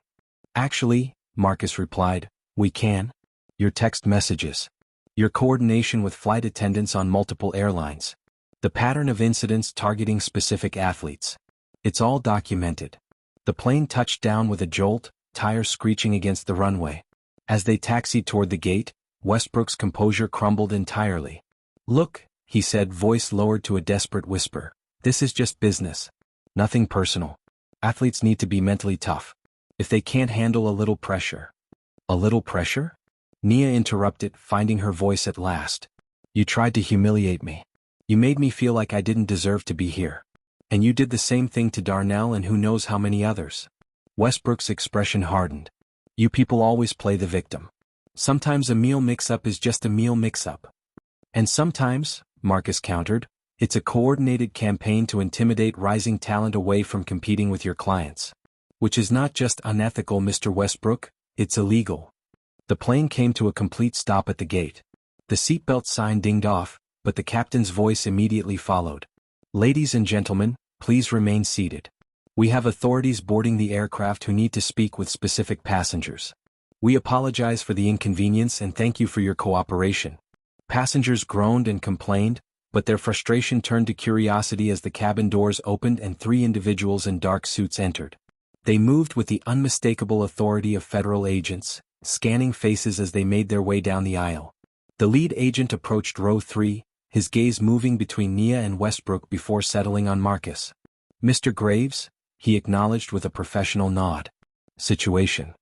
"Actually," Marcus replied, "we can. Your text messages. Your coordination with flight attendants on multiple airlines. The pattern of incidents targeting specific athletes. It's all documented." The plane touched down with a jolt, tires screeching against the runway. As they taxied toward the gate, Westbrook's composure crumbled entirely. "Look," he said, voice lowered to a desperate whisper, "this is just business. Nothing personal. Athletes need to be mentally tough. If they can't handle a little pressure." "A little pressure?" Nia interrupted, finding her voice at last. "You tried to humiliate me. You made me feel like I didn't deserve to be here. And you did the same thing to Darnell and who knows how many others." Westbrook's expression hardened. "You people always play the victim. Sometimes a meal mix-up is just a meal mix-up. And sometimes," Marcus countered, "it's a coordinated campaign to intimidate rising talent away from competing with your clients. Which is not just unethical, Mr. Westbrook, it's illegal." The plane came to a complete stop at the gate. The seatbelt sign dinged off, but the captain's voice immediately followed. "Ladies and gentlemen, please remain seated. We have authorities boarding the aircraft who need to speak with specific passengers. We apologize for the inconvenience and thank you for your cooperation." Passengers groaned and complained, but their frustration turned to curiosity as the cabin doors opened and 3 individuals in dark suits entered. They moved with the unmistakable authority of federal agents, scanning faces as they made their way down the aisle. The lead agent approached row 3, his gaze moving between Nia and Westbrook before settling on Marcus. "Mr. Graves," he acknowledged with a professional nod. "Situation.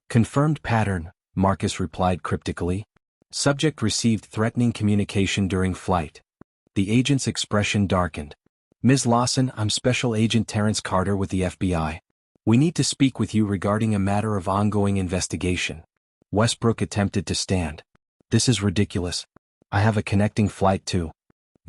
Confirmed pattern," Marcus replied cryptically. "Subject received threatening communication during flight." The agent's expression darkened. "Ms. Lawson, I'm Special Agent Terrence Carter with the FBI. We need to speak with you regarding a matter of ongoing investigation." Westbrook attempted to stand. "This is ridiculous. I have a connecting flight too."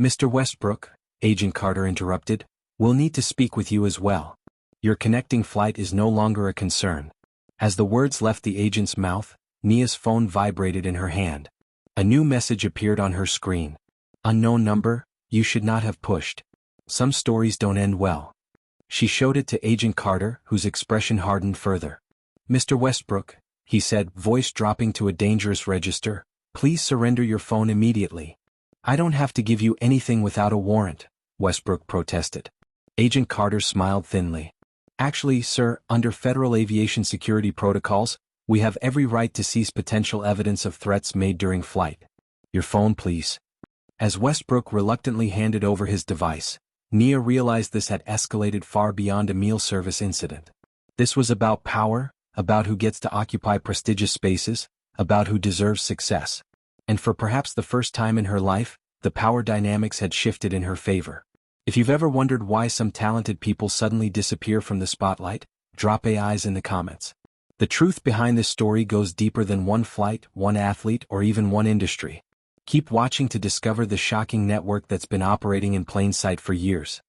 Mr. Westbrook, Agent Carter interrupted, we'll need to speak with you as well. Your connecting flight is no longer a concern. As the words left the agent's mouth, Nia's phone vibrated in her hand. A new message appeared on her screen. Unknown number, you should not have pushed. Some stories don't end well. She showed it to Agent Carter, whose expression hardened further. Mr. Westbrook, he said, voice dropping to a dangerous register, please surrender your phone immediately. I don't have to give you anything without a warrant, Westbrook protested. Agent Carter smiled thinly. Actually, sir, under federal aviation security protocols, we have every right to seize potential evidence of threats made during flight. Your phone, please. As Westbrook reluctantly handed over his device, Nia realized this had escalated far beyond a meal service incident. This was about power, about who gets to occupy prestigious spaces, about who deserves success. And for perhaps the first time in her life, the power dynamics had shifted in her favor. If you've ever wondered why some talented people suddenly disappear from the spotlight, drop AIs in the comments. The truth behind this story goes deeper than one flight, one athlete, or even one industry. Keep watching to discover the shocking network that's been operating in plain sight for years.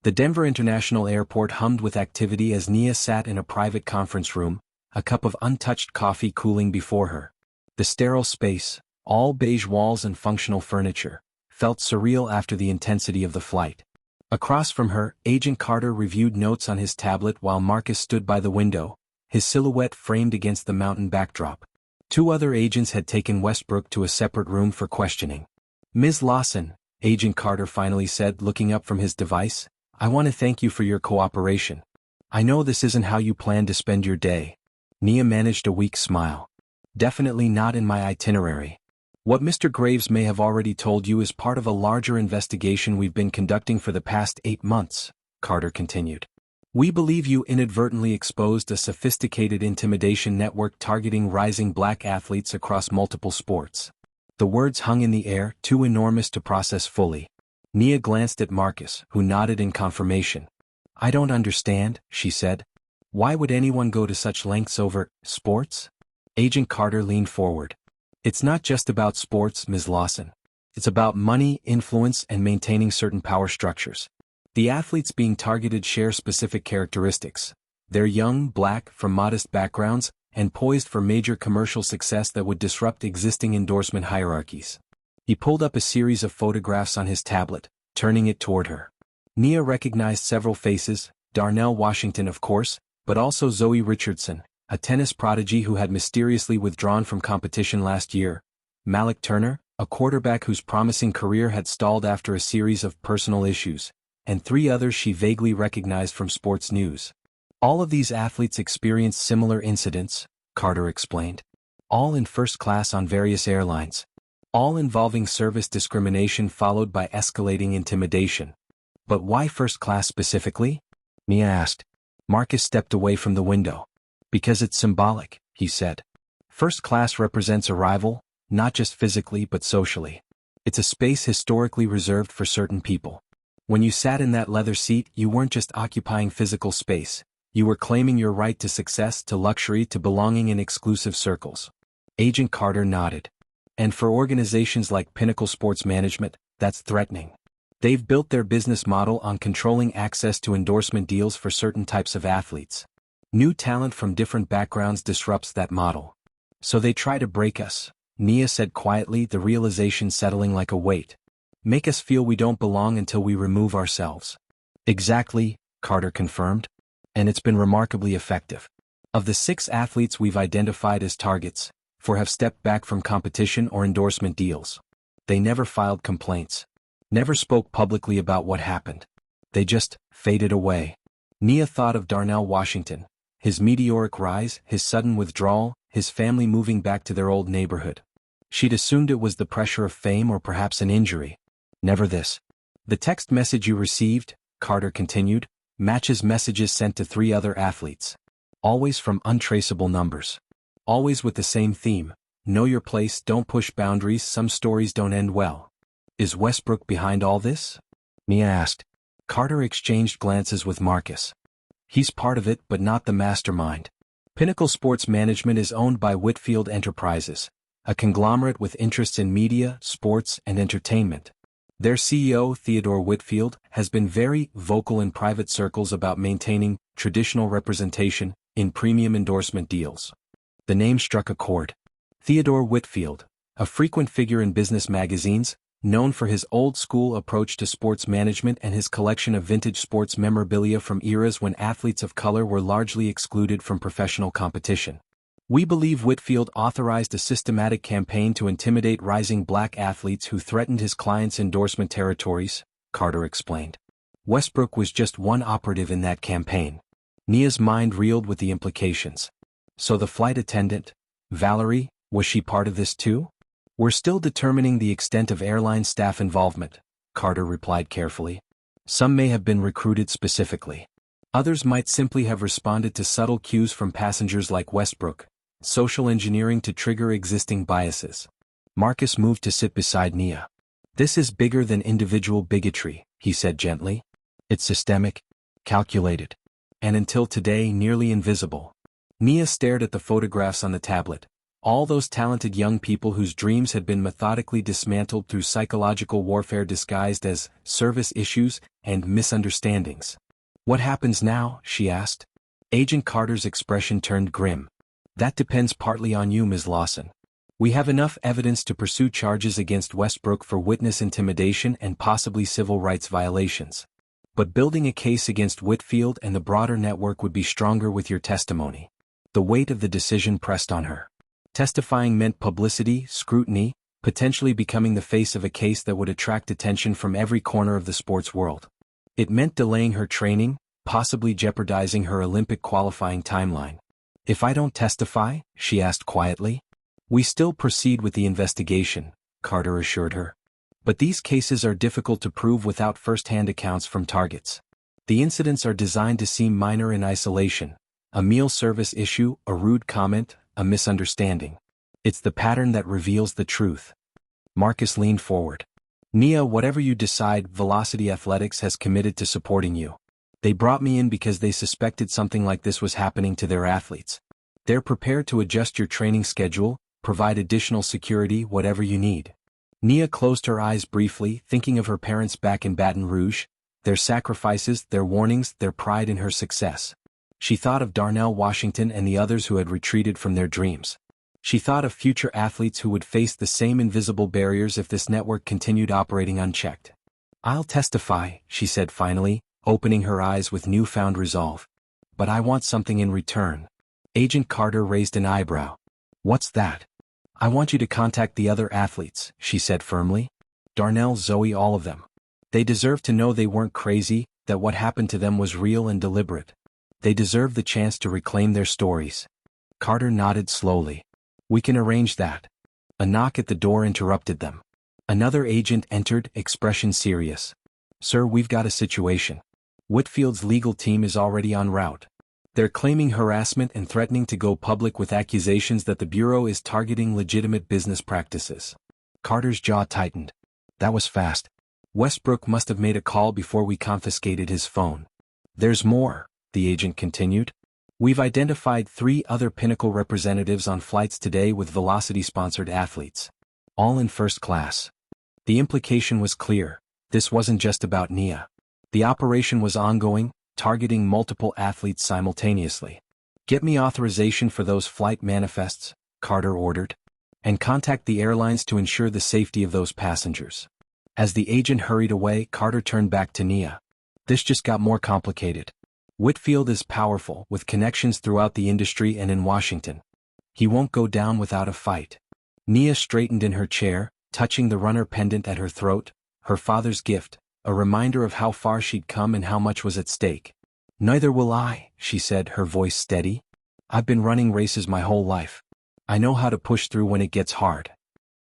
The Denver International Airport hummed with activity as Nia sat in a private conference room, a cup of untouched coffee cooling before her. The sterile space, all beige walls and functional furniture, felt surreal after the intensity of the flight. Across from her, Agent Carter reviewed notes on his tablet while Marcus stood by the window, his silhouette framed against the mountain backdrop. Two other agents had taken Westbrook to a separate room for questioning. Ms. Lawson, Agent Carter finally said, looking up from his device, I want to thank you for your cooperation. I know this isn't how you plan to spend your day. Nia managed a weak smile. Definitely not in my itinerary. What Mr. Graves may have already told you is part of a larger investigation we've been conducting for the past 8 months, Carter continued. We believe you inadvertently exposed a sophisticated intimidation network targeting rising black athletes across multiple sports. The words hung in the air, too enormous to process fully. Nia glanced at Marcus, who nodded in confirmation. I don't understand, she said. Why would anyone go to such lengths over sports? Agent Carter leaned forward. It's not just about sports, Ms. Lawson. It's about money, influence, and maintaining certain power structures. The athletes being targeted share specific characteristics. They're young, black, from modest backgrounds, and poised for major commercial success that would disrupt existing endorsement hierarchies. He pulled up a series of photographs on his tablet, turning it toward her. Nia recognized several faces, Darnell Washington of course, but also Zoe Richardson, a tennis prodigy who had mysteriously withdrawn from competition last year, Malik Turner, a quarterback whose promising career had stalled after a series of personal issues, and 3 others she vaguely recognized from sports news. All of these athletes experienced similar incidents, Carter explained. All in first class on various airlines. All involving service discrimination followed by escalating intimidation. But why first class specifically? Nia asked. Marcus stepped away from the window. Because it's symbolic, he said. First class represents arrival, not just physically but socially. It's a space historically reserved for certain people. When you sat in that leather seat, you weren't just occupying physical space. You were claiming your right to success, to luxury, to belonging in exclusive circles. Agent Carter nodded. And for organizations like Pinnacle Sports Management, that's threatening. They've built their business model on controlling access to endorsement deals for certain types of athletes. New talent from different backgrounds disrupts that model. So they try to break us, Nia said quietly, the realization settling like a weight. Make us feel we don't belong until we remove ourselves. Exactly, Carter confirmed. And it's been remarkably effective. Of the 6 athletes we've identified as targets, 4 have stepped back from competition or endorsement deals. They never filed complaints. Never spoke publicly about what happened. They just faded away. Nia thought of Darnell Washington, his meteoric rise, his sudden withdrawal, his family moving back to their old neighborhood. She'd assumed it was the pressure of fame or perhaps an injury. Never this. The text message you received, Carter continued, matches messages sent to 3 other athletes. Always from untraceable numbers. Always with the same theme. Know your place, don't push boundaries, some stories don't end well. Is Westbrook behind all this? Nia asked. Carter exchanged glances with Marcus. He's part of it but not the mastermind. Pinnacle Sports Management is owned by Whitfield Enterprises, a conglomerate with interests in media, sports, and entertainment. Their CEO, Theodore Whitfield, has been very vocal in private circles about maintaining traditional representation in premium endorsement deals. The name struck a chord. Theodore Whitfield, a frequent figure in business magazines, known for his old-school approach to sports management and his collection of vintage sports memorabilia from eras when athletes of color were largely excluded from professional competition. We believe Whitfield authorized a systematic campaign to intimidate rising black athletes who threatened his clients' endorsement territories, Carter explained. Westbrook was just one operative in that campaign. Nia's mind reeled with the implications. So the flight attendant, Valerie, was she part of this too? We're still determining the extent of airline staff involvement, Carter replied carefully. Some may have been recruited specifically. Others might simply have responded to subtle cues from passengers like Westbrook, social engineering to trigger existing biases. Marcus moved to sit beside Nia. This is bigger than individual bigotry, he said gently. It's systemic, calculated, and until today nearly invisible. Nia stared at the photographs on the tablet. All those talented young people whose dreams had been methodically dismantled through psychological warfare disguised as service issues and misunderstandings. What happens now? She asked. Agent Carter's expression turned grim. That depends partly on you, Ms. Lawson. We have enough evidence to pursue charges against Westbrook for witness intimidation and possibly civil rights violations. But building a case against Whitfield and the broader network would be stronger with your testimony. The weight of the decision pressed on her. Testifying meant publicity, scrutiny, potentially becoming the face of a case that would attract attention from every corner of the sports world. It meant delaying her training, possibly jeopardizing her Olympic qualifying timeline. If I don't testify? She asked quietly. We still proceed with the investigation, Carter assured her. But these cases are difficult to prove without first-hand accounts from targets. The incidents are designed to seem minor in isolation. A meal service issue, a rude comment, a misunderstanding. It's the pattern that reveals the truth. Marcus leaned forward. Nia, whatever you decide, Velocity Athletics has committed to supporting you. They brought me in because they suspected something like this was happening to their athletes. They're prepared to adjust your training schedule, provide additional security, whatever you need. Nia closed her eyes briefly, thinking of her parents back in Baton Rouge, their sacrifices, their warnings, their pride in her success. She thought of Darnell Washington and the others who had retreated from their dreams. She thought of future athletes who would face the same invisible barriers if this network continued operating unchecked. I'll testify, she said finally, opening her eyes with newfound resolve. But I want something in return. Agent Carter raised an eyebrow. What's that? I want you to contact the other athletes, she said firmly. Darnell, Zoe, all of them. They deserve to know they weren't crazy, that what happened to them was real and deliberate. They deserve the chance to reclaim their stories. Carter nodded slowly. We can arrange that. A knock at the door interrupted them. Another agent entered, expression serious. Sir, we've got a situation. Whitfield's legal team is already en route. They're claiming harassment and threatening to go public with accusations that the Bureau is targeting legitimate business practices. Carter's jaw tightened. That was fast. Westbrook must have made a call before we confiscated his phone. There's more, the agent continued. We've identified 3 other Pinnacle representatives on flights today with Velocity-sponsored athletes. All in first class. The implication was clear. This wasn't just about Nia. The operation was ongoing, targeting multiple athletes simultaneously. Get me authorization for those flight manifests, Carter ordered, and contact the airlines to ensure the safety of those passengers. As the agent hurried away, Carter turned back to Nia. This just got more complicated. Whitfield is powerful, with connections throughout the industry and in Washington. He won't go down without a fight. Nia straightened in her chair, touching the runner pendant at her throat, her father's gift, a reminder of how far she'd come and how much was at stake. Neither will I, she said, her voice steady. I've been running races my whole life. I know how to push through when it gets hard.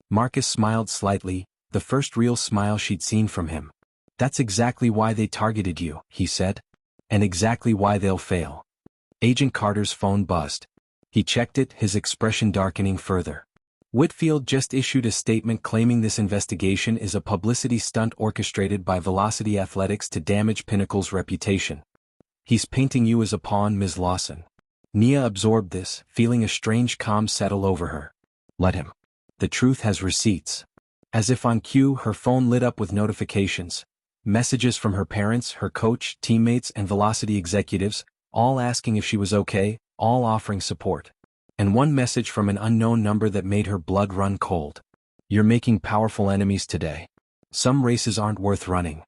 Marcus smiled slightly, the first real smile she'd seen from him. That's exactly why they targeted you, he said. And exactly why they'll fail. Agent Carter's phone buzzed. He checked it, his expression darkening further. Whitfield just issued a statement claiming this investigation is a publicity stunt orchestrated by Velocity Athletics to damage Pinnacle's reputation. He's painting you as a pawn, Ms. Lawson. Nia absorbed this, feeling a strange calm settle over her. Let him. The truth has receipts. As if on cue, her phone lit up with notifications. Messages from her parents, her coach, teammates, and Velocity executives, all asking if she was okay, all offering support. And one message from an unknown number that made her blood run cold. "You're making powerful enemies today. Some races aren't worth running."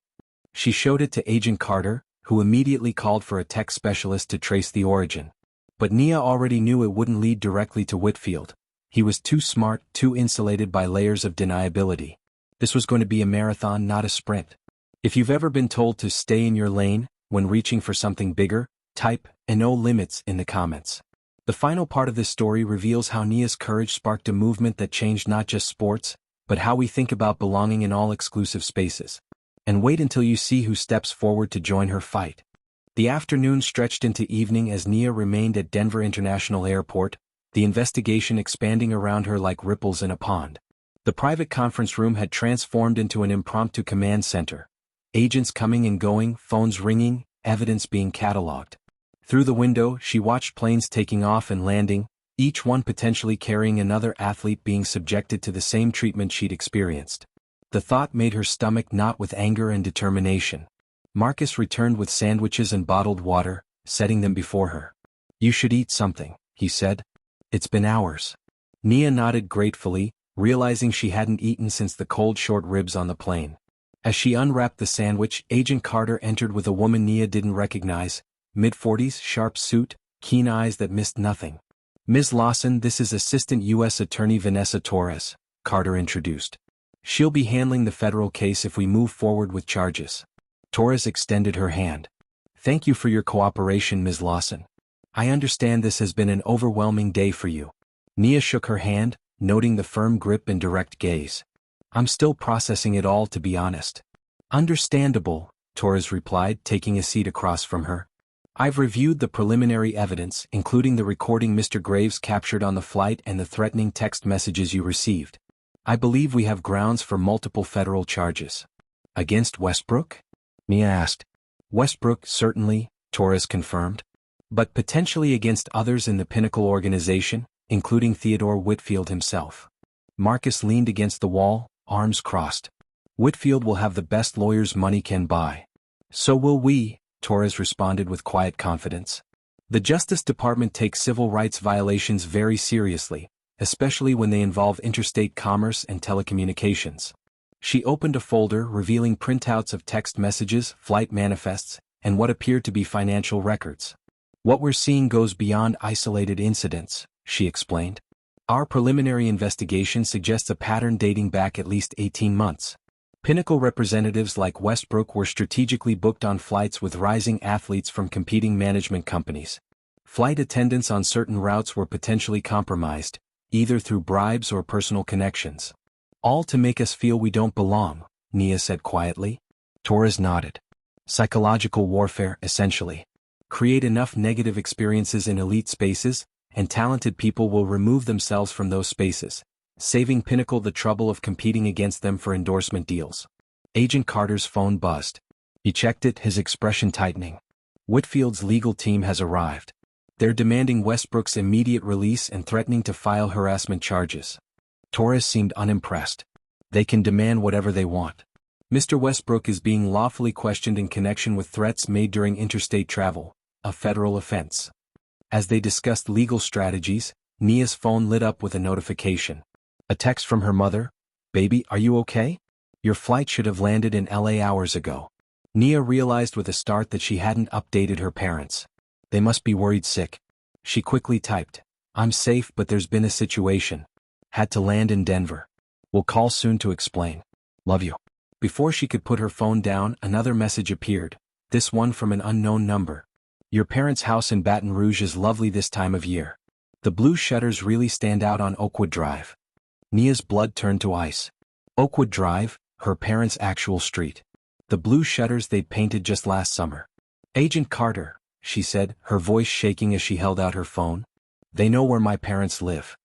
She showed it to Agent Carter, who immediately called for a tech specialist to trace the origin. But Nia already knew it wouldn't lead directly to Whitfield. He was too smart, too insulated by layers of deniability. This was going to be a marathon, not a sprint. If you've ever been told to stay in your lane when reaching for something bigger, type "no limits" in the comments. The final part of this story reveals how Nia's courage sparked a movement that changed not just sports, but how we think about belonging in all exclusive spaces. And wait until you see who steps forward to join her fight. The afternoon stretched into evening as Nia remained at Denver International Airport, the investigation expanding around her like ripples in a pond. The private conference room had transformed into an impromptu command center. Agents coming and going, phones ringing, evidence being cataloged. Through the window, she watched planes taking off and landing, each one potentially carrying another athlete being subjected to the same treatment she'd experienced. The thought made her stomach knot with anger and determination. Marcus returned with sandwiches and bottled water, setting them before her. "You should eat something," he said. "It's been hours." Nia nodded gratefully, realizing she hadn't eaten since the cold short ribs on the plane. As she unwrapped the sandwich, Agent Carter entered with a woman Nia didn't recognize, mid-40s, sharp suit, keen eyes that missed nothing. "Ms. Lawson, this is Assistant U.S. Attorney Vanessa Torres," Carter introduced. "She'll be handling the federal case if we move forward with charges." Torres extended her hand. "Thank you for your cooperation, Ms. Lawson. I understand this has been an overwhelming day for you." Nia shook her hand, noting the firm grip and direct gaze. "I'm still processing it all, to be honest." "Understandable," Torres replied, taking a seat across from her. "I've reviewed the preliminary evidence, including the recording Mr. Graves captured on the flight and the threatening text messages you received. I believe we have grounds for multiple federal charges." "Against Westbrook?" Nia asked. "Westbrook, certainly," Torres confirmed. "But potentially against others in the Pinnacle organization, including Theodore Whitfield himself." Marcus leaned against the wall, arms crossed. "Whitfield will have the best lawyers money can buy." "So will we," Torres responded with quiet confidence. "The Justice Department takes civil rights violations very seriously, especially when they involve interstate commerce and telecommunications." She opened a folder revealing printouts of text messages, flight manifests, and what appeared to be financial records. "What we're seeing goes beyond isolated incidents," she explained. "Our preliminary investigation suggests a pattern dating back at least 18 months. Pinnacle representatives like Westbrook were strategically booked on flights with rising athletes from competing management companies. Flight attendants on certain routes were potentially compromised, either through bribes or personal connections. All to make us feel we don't belong," Nia said quietly. Torres nodded. "Psychological warfare, essentially. Create enough negative experiences in elite spaces, and talented people will remove themselves from those spaces, saving Pinnacle the trouble of competing against them for endorsement deals." Agent Carter's phone buzzed. He checked it, his expression tightening. "Whitfield's legal team has arrived. They're demanding Westbrook's immediate release and threatening to file harassment charges." Torres seemed unimpressed. "They can demand whatever they want. Mr. Westbrook is being lawfully questioned in connection with threats made during interstate travel, a federal offense." As they discussed legal strategies, Nia's phone lit up with a notification. A text from her mother. "Baby, are you okay? Your flight should have landed in LA hours ago." Nia realized with a start that she hadn't updated her parents. They must be worried sick. She quickly typed, "I'm safe, but there's been a situation. Had to land in Denver. We'll call soon to explain. Love you." Before she could put her phone down, another message appeared, this one from an unknown number. "Your parents' house in Baton Rouge is lovely this time of year. The blue shutters really stand out on Oakwood Drive." Nia's blood turned to ice. Oakwood Drive, her parents' actual street. The blue shutters they'd painted just last summer. "Agent Carter," she said, her voice shaking as she held out her phone. "They know where my parents live."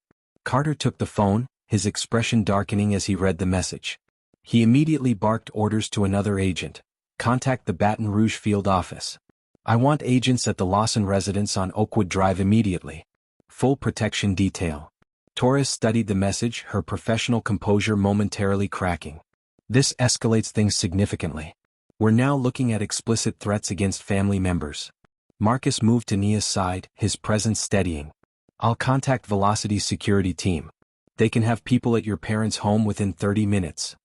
Carter took the phone, his expression darkening as he read the message. He immediately barked orders to another agent. "Contact the Baton Rouge field office. I want agents at the Lawson residence on Oakwood Drive immediately. Full protection detail." Torres studied the message, her professional composure momentarily cracking. This escalates things significantly. We're now looking at explicit threats against family members. Marcus moved to Nia's side, his presence steadying. I'll contact Velocity's security team. They can have people at your parents' home within 30 minutes.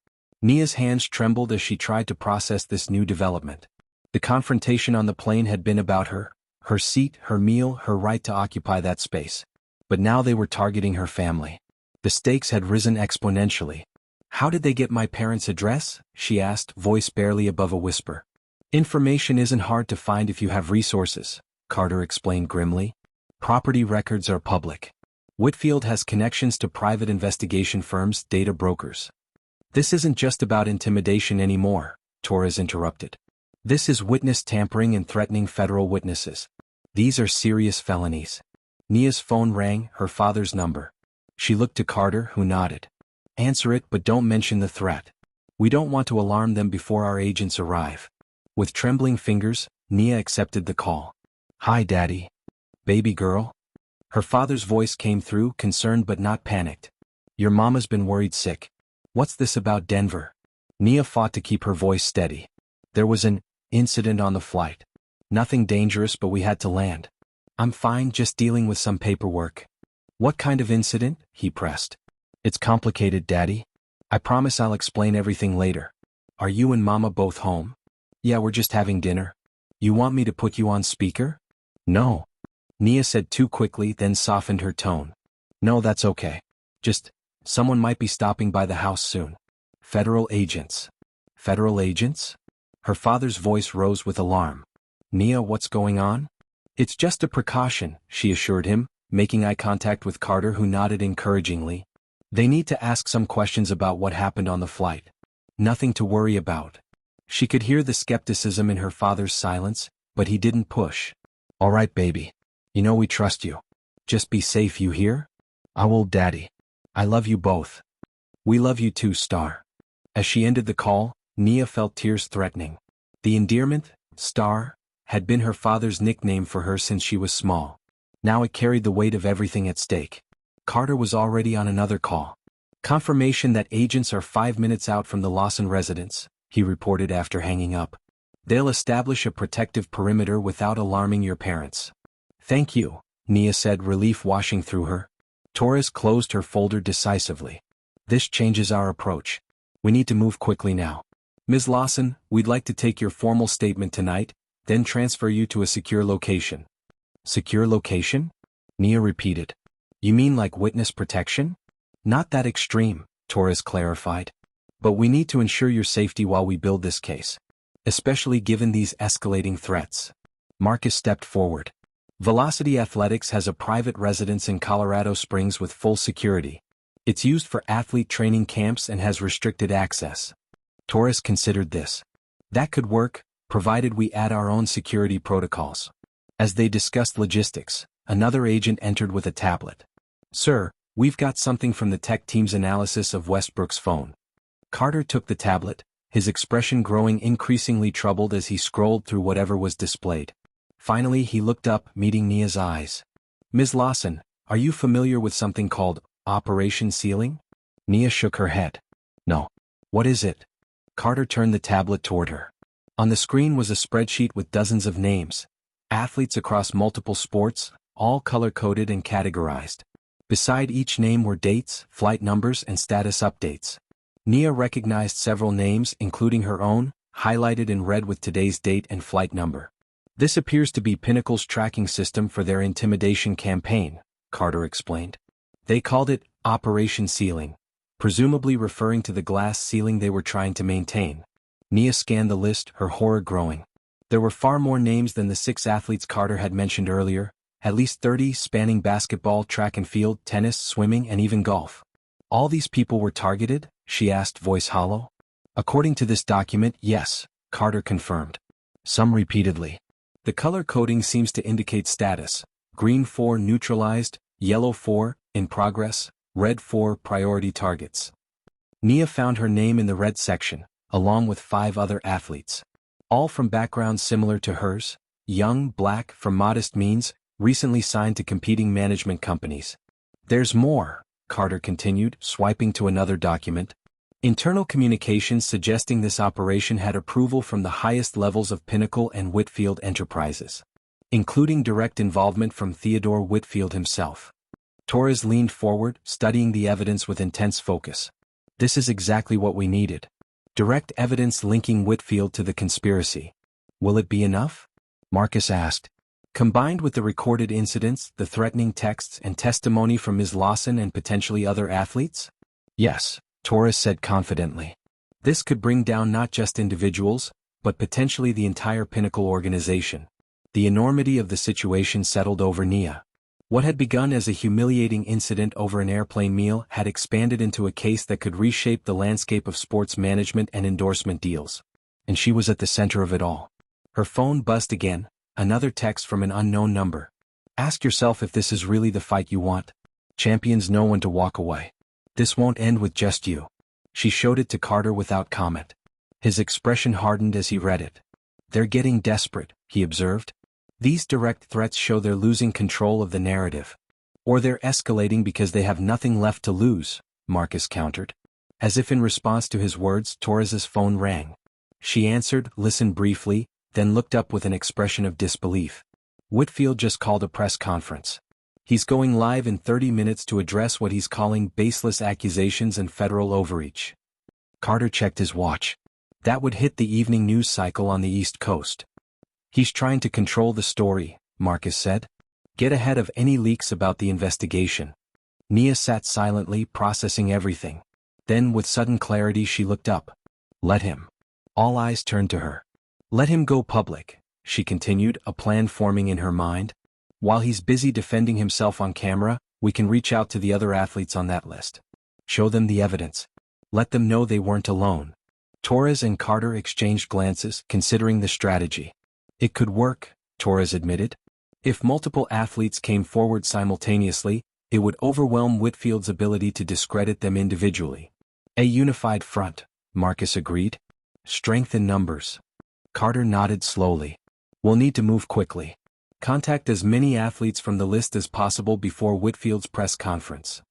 Nia's hands trembled as she tried to process this new development. The confrontation on the plane had been about her seat, her meal, her right to occupy that space. But now they were targeting her family. The stakes had risen exponentially. How did they get my parents' address? She asked, voice barely above a whisper. Information isn't hard to find if you have resources, Carter explained grimly. Property records are public. Whitfield has connections to private investigation firms, data brokers. This isn't just about intimidation anymore, Torres interrupted. This is witness tampering and threatening federal witnesses. These are serious felonies. Nia's phone rang, her father's number. She looked to Carter, who nodded. Answer it, but don't mention the threat. We don't want to alarm them before our agents arrive. With trembling fingers, Nia accepted the call. Hi, Daddy. Baby girl? Her father's voice came through, concerned but not panicked. Your mama's been worried sick. What's this about Denver? Nia fought to keep her voice steady. There was an incident on the flight. Nothing dangerous, but we had to land. I'm fine, just dealing with some paperwork. What kind of incident? He pressed. It's complicated, Daddy. I promise I'll explain everything later. Are you and Mama both home? Yeah, we're just having dinner. You want me to put you on speaker? No. Nia said too quickly, then softened her tone. No, that's okay. Just, someone might be stopping by the house soon. Federal agents. Federal agents? Her father's voice rose with alarm. Nia, what's going on? It's just a precaution, she assured him, making eye contact with Carter, who nodded encouragingly. They need to ask some questions about what happened on the flight. Nothing to worry about. She could hear the skepticism in her father's silence, but he didn't push. All right, baby. You know we trust you. Just be safe, you hear? I will, Daddy. I love you both. We love you too, Star. As she ended the call, Nia felt tears threatening. The endearment, Star, had been her father's nickname for her since she was small. Now it carried the weight of everything at stake. Carter was already on another call. Confirmation that agents are 5 minutes out from the Lawson residence, he reported after hanging up. They'll establish a protective perimeter without alarming your parents. Thank you, Nia said, relief washing through her. Torres closed her folder decisively. This changes our approach. We need to move quickly now. Ms. Lawson, we'd like to take your formal statement tonight, then transfer you to a secure location. Secure location? Nia repeated. You mean like witness protection? Not that extreme, Torres clarified. But we need to ensure your safety while we build this case. Especially given these escalating threats. Marcus stepped forward. Velocity Athletics has a private residence in Colorado Springs with full security. It's used for athlete training camps and has restricted access. Torres considered this. That could work, provided we add our own security protocols. As they discussed logistics, another agent entered with a tablet. Sir, we've got something from the tech team's analysis of Westbrook's phone. Carter took the tablet, his expression growing increasingly troubled as he scrolled through whatever was displayed. Finally he looked up, meeting Nia's eyes. Ms. Lawson, are you familiar with something called Operation Ceiling? Nia shook her head. No. What is it? Carter turned the tablet toward her. On the screen was a spreadsheet with dozens of names. Athletes across multiple sports, all color-coded and categorized. Beside each name were dates, flight numbers, and status updates. Nia recognized several names, including her own, highlighted in red with today's date and flight number. This appears to be Pinnacle's tracking system for their intimidation campaign, Carter explained. They called it Operation Ceiling, presumably referring to the glass ceiling they were trying to maintain. Nia scanned the list, her horror growing. There were far more names than the 6 athletes Carter had mentioned earlier, at least 30 spanning basketball, track and field, tennis, swimming, and even golf. All these people were targeted? She asked, voice hollow. According to this document, yes, Carter confirmed. Some repeatedly. The color coding seems to indicate status. Green 4 neutralized, yellow 4 in progress, red 4 priority targets. Nia found her name in the red section, along with 5 other athletes. All from backgrounds similar to hers, young, black, from modest means, recently signed to competing management companies. There's more, Carter continued, swiping to another document. Internal communications suggesting this operation had approval from the highest levels of Pinnacle and Whitfield Enterprises, including direct involvement from Theodore Whitfield himself. Torres leaned forward, studying the evidence with intense focus. This is exactly what we needed. Direct evidence linking Whitfield to the conspiracy. Will it be enough? Marcus asked. Combined with the recorded incidents, the threatening texts, and testimony from Ms. Lawson and potentially other athletes? Yes, Torres said confidently. This could bring down not just individuals, but potentially the entire Pinnacle organization. The enormity of the situation settled over Nia. What had begun as a humiliating incident over an airplane meal had expanded into a case that could reshape the landscape of sports management and endorsement deals. And she was at the center of it all. Her phone buzzed again, another text from an unknown number. Ask yourself if this is really the fight you want. Champions know when to walk away. This won't end with just you. She showed it to Carter without comment. His expression hardened as he read it. They're getting desperate, he observed. These direct threats show they're losing control of the narrative. Or they're escalating because they have nothing left to lose, Marcus countered. As if in response to his words, Torres's phone rang. She answered, listened briefly, then looked up with an expression of disbelief. Whitfield just called a press conference. He's going live in 30 minutes to address what he's calling baseless accusations and federal overreach. Carter checked his watch. That would hit the evening news cycle on the East Coast. He's trying to control the story, Marcus said. Get ahead of any leaks about the investigation. Nia sat silently, processing everything. Then, with sudden clarity, she looked up. Let him. All eyes turned to her. Let him go public, she continued, a plan forming in her mind. While he's busy defending himself on camera, we can reach out to the other athletes on that list. Show them the evidence. Let them know they weren't alone. Torres and Carter exchanged glances, considering the strategy. It could work, Torres admitted. If multiple athletes came forward simultaneously, it would overwhelm Whitfield's ability to discredit them individually. A unified front, Marcus agreed. Strength in numbers. Carter nodded slowly. We'll need to move quickly. Contact as many athletes from the list as possible before Whitfield's press conference.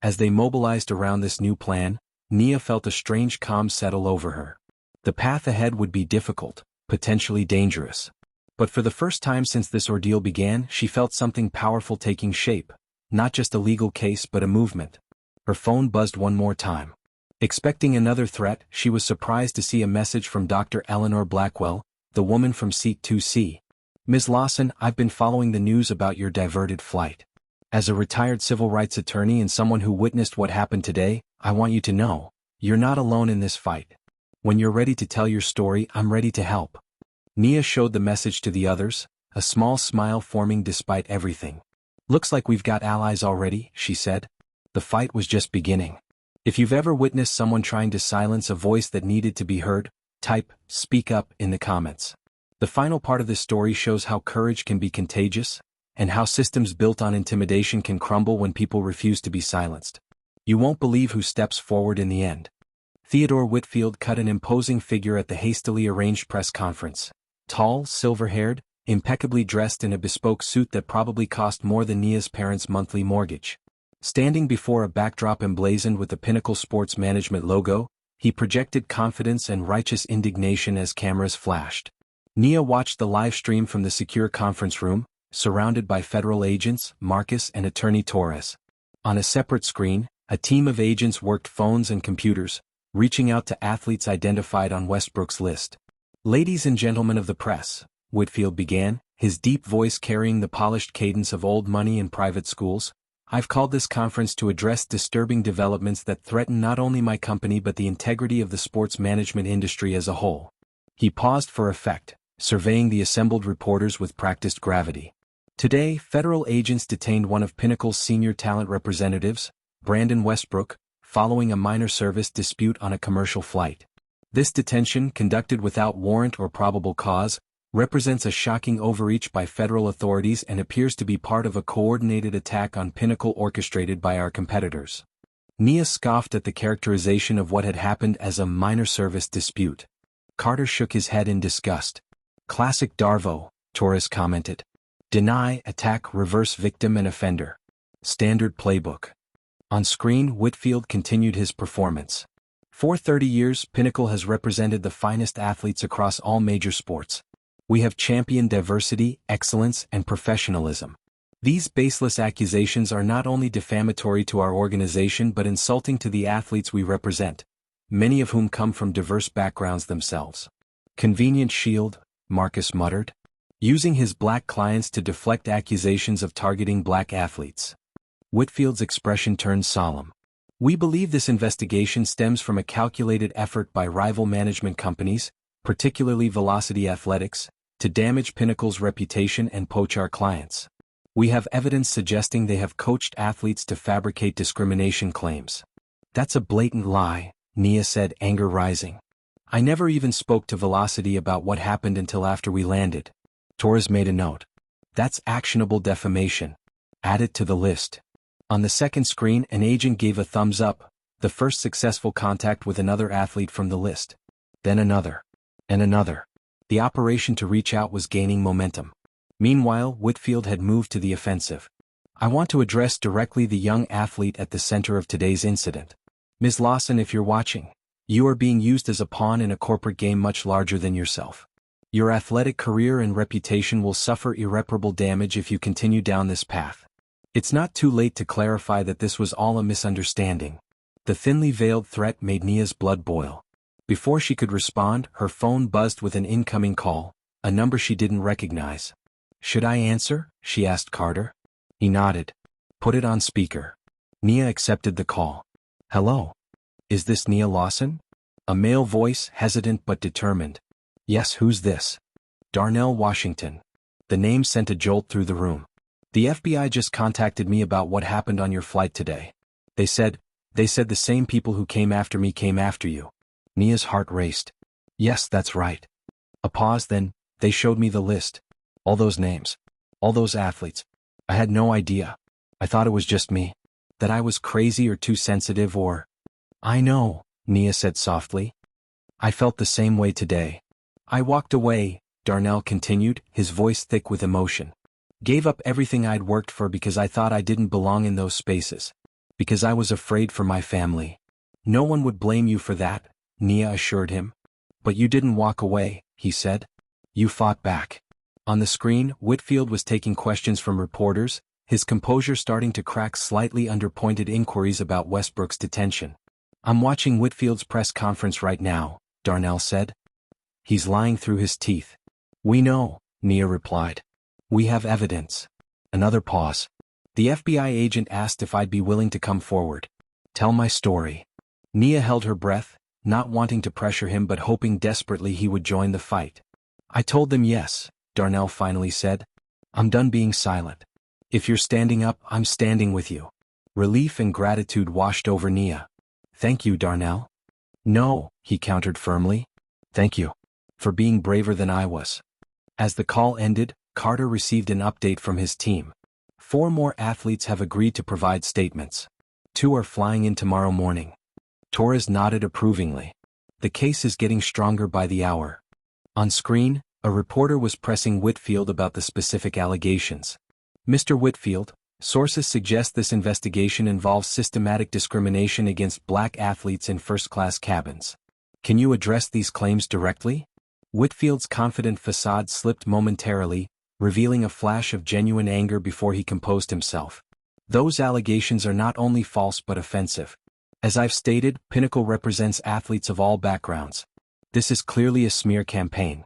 As they mobilized around this new plan, Nia felt a strange calm settle over her. The path ahead would be difficult, potentially dangerous. But for the first time since this ordeal began, she felt something powerful taking shape, not just a legal case but a movement. Her phone buzzed one more time. Expecting another threat, she was surprised to see a message from Dr. Eleanor Blackwell, the woman from Seat 2C. Ms. Lawson, I've been following the news about your diverted flight. As a retired civil rights attorney and someone who witnessed what happened today, I want you to know, you're not alone in this fight. When you're ready to tell your story, I'm ready to help. Nia showed the message to the others, a small smile forming despite everything. Looks like we've got allies already, she said. The fight was just beginning. If you've ever witnessed someone trying to silence a voice that needed to be heard, type, speak up in the comments. The final part of this story shows how courage can be contagious, and how systems built on intimidation can crumble when people refuse to be silenced. You won't believe who steps forward in the end. Theodore Whitfield cut an imposing figure at the hastily arranged press conference. Tall, silver-haired, impeccably dressed in a bespoke suit that probably cost more than Nia's parents' monthly mortgage. Standing before a backdrop emblazoned with the Pinnacle Sports Management logo, he projected confidence and righteous indignation as cameras flashed. Nia watched the live stream from the secure conference room, surrounded by federal agents, Marcus and attorney Torres. On a separate screen, a team of agents worked phones and computers, reaching out to athletes identified on Westbrook's list. Ladies and gentlemen of the press, Whitfield began, his deep voice carrying the polished cadence of old money in private schools. I've called this conference to address disturbing developments that threaten not only my company but the integrity of the sports management industry as a whole. He paused for effect, surveying the assembled reporters with practiced gravity. Today, federal agents detained one of Pinnacle's senior talent representatives, Brandon Westbrook, following a minor service dispute on a commercial flight. This detention, conducted without warrant or probable cause, represents a shocking overreach by federal authorities and appears to be part of a coordinated attack on Pinnacle orchestrated by our competitors. Nia scoffed at the characterization of what had happened as a minor service dispute. Carter shook his head in disgust. Classic Darvo, Torres commented. Deny, attack, reverse victim and offender. Standard playbook. On screen, Whitfield continued his performance. For 30 years, Pinnacle has represented the finest athletes across all major sports. We have championed diversity, excellence, and professionalism. These baseless accusations are not only defamatory to our organization but insulting to the athletes we represent, many of whom come from diverse backgrounds themselves. Convenient shield, Marcus muttered, using his black clients to deflect accusations of targeting black athletes. Whitfield's expression turned solemn. We believe this investigation stems from a calculated effort by rival management companies, particularly Velocity Athletics, to damage Pinnacle's reputation and poach our clients. We have evidence suggesting they have coached athletes to fabricate discrimination claims. That's a blatant lie, Nia said, anger rising. I never even spoke to Velocity about what happened until after we landed. Torres made a note. That's actionable defamation. Add it to the list. On the second screen, an agent gave a thumbs up, the first successful contact with another athlete from the list. Then another. And another. The operation to reach out was gaining momentum. Meanwhile, Whitfield had moved to the offensive. I want to address directly the young athlete at the center of today's incident. Ms. Lawson, if you're watching, you are being used as a pawn in a corporate game much larger than yourself. Your athletic career and reputation will suffer irreparable damage if you continue down this path. It's not too late to clarify that this was all a misunderstanding. The thinly veiled threat made Nia's blood boil. Before she could respond, her phone buzzed with an incoming call, a number she didn't recognize. Should I answer? She asked Carter. He nodded. Put it on speaker. Nia accepted the call. Hello. Is this Nia Lawson? A male voice, hesitant but determined. Yes, who's this? Darnell Washington. The name sent a jolt through the room. The FBI just contacted me about what happened on your flight today. They said the same people who came after me came after you. Nia's heart raced. Yes, that's right. A pause, then, they showed me the list. All those names. All those athletes. I had no idea. I thought it was just me. That I was crazy or too sensitive or... I know, Nia said softly. I felt the same way today. I walked away, Darnell continued, his voice thick with emotion. Gave up everything I'd worked for because I thought I didn't belong in those spaces. Because I was afraid for my family. No one would blame you for that, Nia assured him. But you didn't walk away, he said. You fought back. On the screen, Whitfield was taking questions from reporters, his composure starting to crack slightly under pointed inquiries about Westbrook's detention. I'm watching Whitfield's press conference right now, Darnell said. He's lying through his teeth. We know, Nia replied. We have evidence. Another pause. The FBI agent asked if I'd be willing to come forward. Tell my story. Nia held her breath, not wanting to pressure him but hoping desperately he would join the fight. I told them yes, Darnell finally said. I'm done being silent. If you're standing up, I'm standing with you. Relief and gratitude washed over Nia. Thank you, Darnell. No, he countered firmly. Thank you. For being braver than I was. As the call ended, Carter received an update from his team. 4 more athletes have agreed to provide statements. 2 are flying in tomorrow morning. Torres nodded approvingly. The case is getting stronger by the hour. On screen, a reporter was pressing Whitfield about the specific allegations. Mr. Whitfield, sources suggest this investigation involves systematic discrimination against black athletes in first-class cabins. Can you address these claims directly? Whitfield's confident facade slipped momentarily, revealing a flash of genuine anger before he composed himself. Those allegations are not only false but offensive. As I've stated, Pinnacle represents athletes of all backgrounds. This is clearly a smear campaign.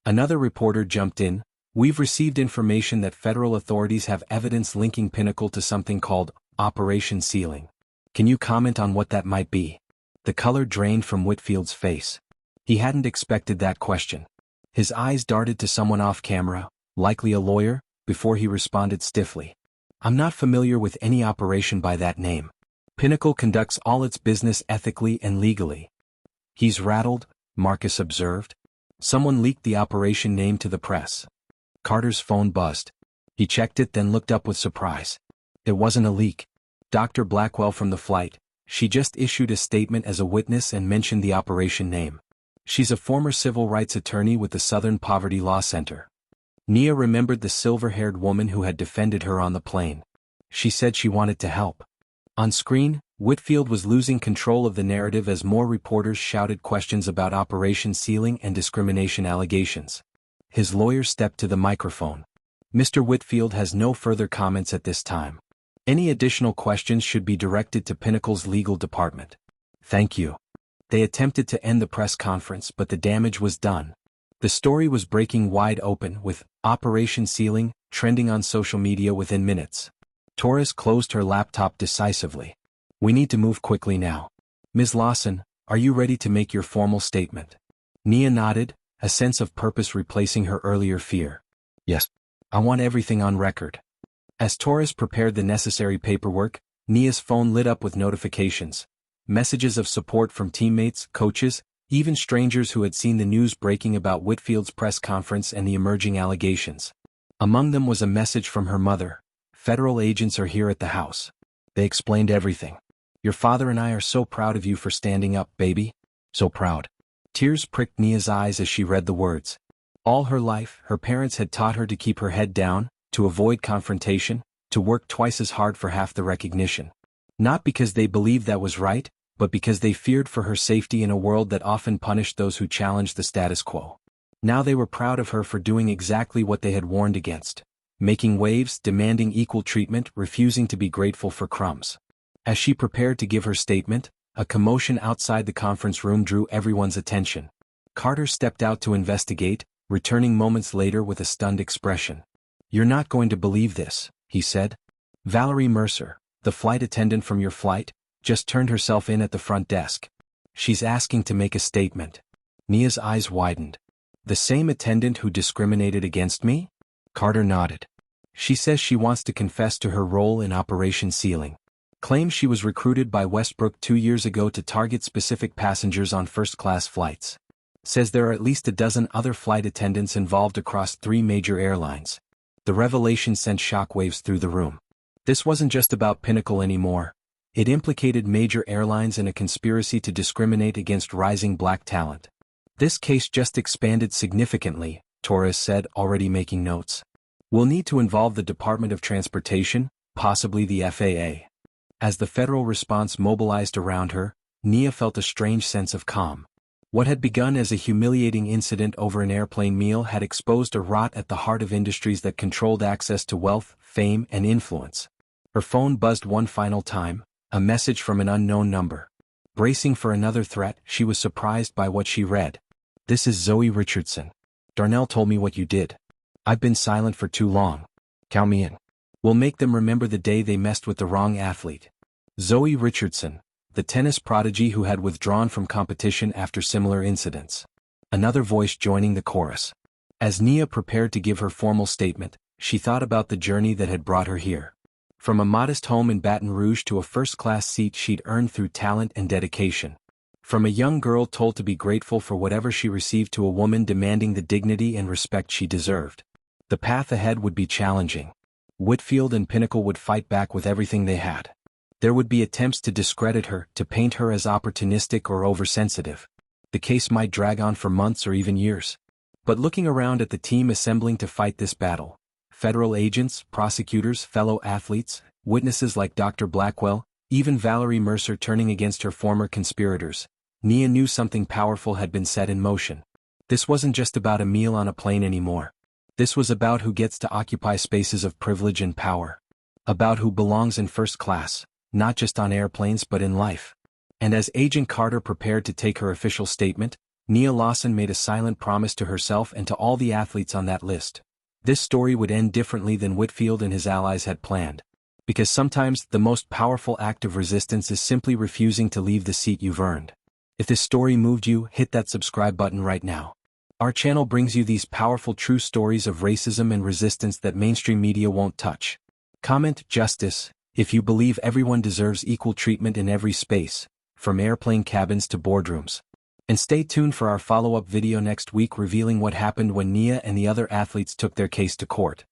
Another reporter jumped in. We've received information that federal authorities have evidence linking Pinnacle to something called Operation Ceiling. Can you comment on what that might be? The color drained from Whitfield's face. He hadn't expected that question. His eyes darted to someone off camera, likely a lawyer, before he responded stiffly. I'm not familiar with any operation by that name. Pinnacle conducts all its business ethically and legally. He's rattled, Marcus observed. Someone leaked the operation name to the press. Carter's phone buzzed. He checked it then looked up with surprise. It wasn't a leak. Dr. Blackwell from the flight. She just issued a statement as a witness and mentioned the operation name. She's a former civil rights attorney with the Southern Poverty Law Center. Nia remembered the silver-haired woman who had defended her on the plane. She said she wanted to help. On screen, Whitfield was losing control of the narrative as more reporters shouted questions about Operation Ceiling and discrimination allegations. His lawyer stepped to the microphone. Mr. Whitfield has no further comments at this time. Any additional questions should be directed to Pinnacle's legal department. Thank you. They attempted to end the press conference, but the damage was done. The story was breaking wide open, with Operation Ceiling trending on social media within minutes. Torres closed her laptop decisively. We need to move quickly now. Ms. Lawson, are you ready to make your formal statement? Nia nodded, a sense of purpose replacing her earlier fear. Yes. I want everything on record. As Torres prepared the necessary paperwork, Nia's phone lit up with notifications. Messages of support from teammates, coaches, even strangers who had seen the news breaking about Whitfield's press conference and the emerging allegations. Among them was a message from her mother. Federal agents are here at the house. They explained everything. Your father and I are so proud of you for standing up, baby. So proud. Tears pricked Nia's eyes as she read the words. All her life, her parents had taught her to keep her head down, to avoid confrontation, to work twice as hard for half the recognition. Not because they believed that was right, but because they feared for her safety in a world that often punished those who challenged the status quo. Now they were proud of her for doing exactly what they had warned against. Making waves, demanding equal treatment, refusing to be grateful for crumbs. As she prepared to give her statement, a commotion outside the conference room drew everyone's attention. Carter stepped out to investigate, returning moments later with a stunned expression. You're not going to believe this, he said. Valerie Mercer, the flight attendant from your flight, just turned herself in at the front desk. She's asking to make a statement. Nia's eyes widened. The same attendant who discriminated against me? Carter nodded. She says she wants to confess to her role in Operation Ceiling. Claims she was recruited by Westbrook 2 years ago to target specific passengers on first-class flights. Says there are at least a dozen other flight attendants involved across 3 major airlines. The revelation sent shockwaves through the room. This wasn't just about Pinnacle anymore. It implicated major airlines in a conspiracy to discriminate against rising black talent. This case just expanded significantly, Torres said, already making notes. We'll need to involve the Department of Transportation, possibly the FAA. As the federal response mobilized around her, Nia felt a strange sense of calm. What had begun as a humiliating incident over an airplane meal had exposed a rot at the heart of industries that controlled access to wealth, fame, and influence. Her phone buzzed one final time, a message from an unknown number. Bracing for another threat, she was surprised by what she read. This is Zoe Richardson. Darnell told me what you did. I've been silent for too long. Count me in. We'll make them remember the day they messed with the wrong athlete. Zoe Richardson, the tennis prodigy who had withdrawn from competition after similar incidents. Another voice joining the chorus. As Nia prepared to give her formal statement, she thought about the journey that had brought her here. From a modest home in Baton Rouge to a first-class seat she'd earned through talent and dedication. From a young girl told to be grateful for whatever she received to a woman demanding the dignity and respect she deserved. The path ahead would be challenging. Whitfield and Pinnacle would fight back with everything they had. There would be attempts to discredit her, to paint her as opportunistic or oversensitive. The case might drag on for months or even years. But looking around at the team assembling to fight this battle, federal agents, prosecutors, fellow athletes, witnesses like Dr. Blackwell, even Valerie Mercer turning against her former conspirators, Nia knew something powerful had been set in motion. This wasn't just about a meal on a plane anymore. This was about who gets to occupy spaces of privilege and power. About who belongs in first class, not just on airplanes but in life. And as Agent Carter prepared to take her official statement, Nia Lawson made a silent promise to herself and to all the athletes on that list. This story would end differently than Whitfield and his allies had planned. Because sometimes the most powerful act of resistance is simply refusing to leave the seat you've earned. If this story moved you, hit that subscribe button right now. Our channel brings you these powerful true stories of racism and resistance that mainstream media won't touch. Comment justice if you believe everyone deserves equal treatment in every space, from airplane cabins to boardrooms. And stay tuned for our follow-up video next week revealing what happened when Nia and the other athletes took their case to court.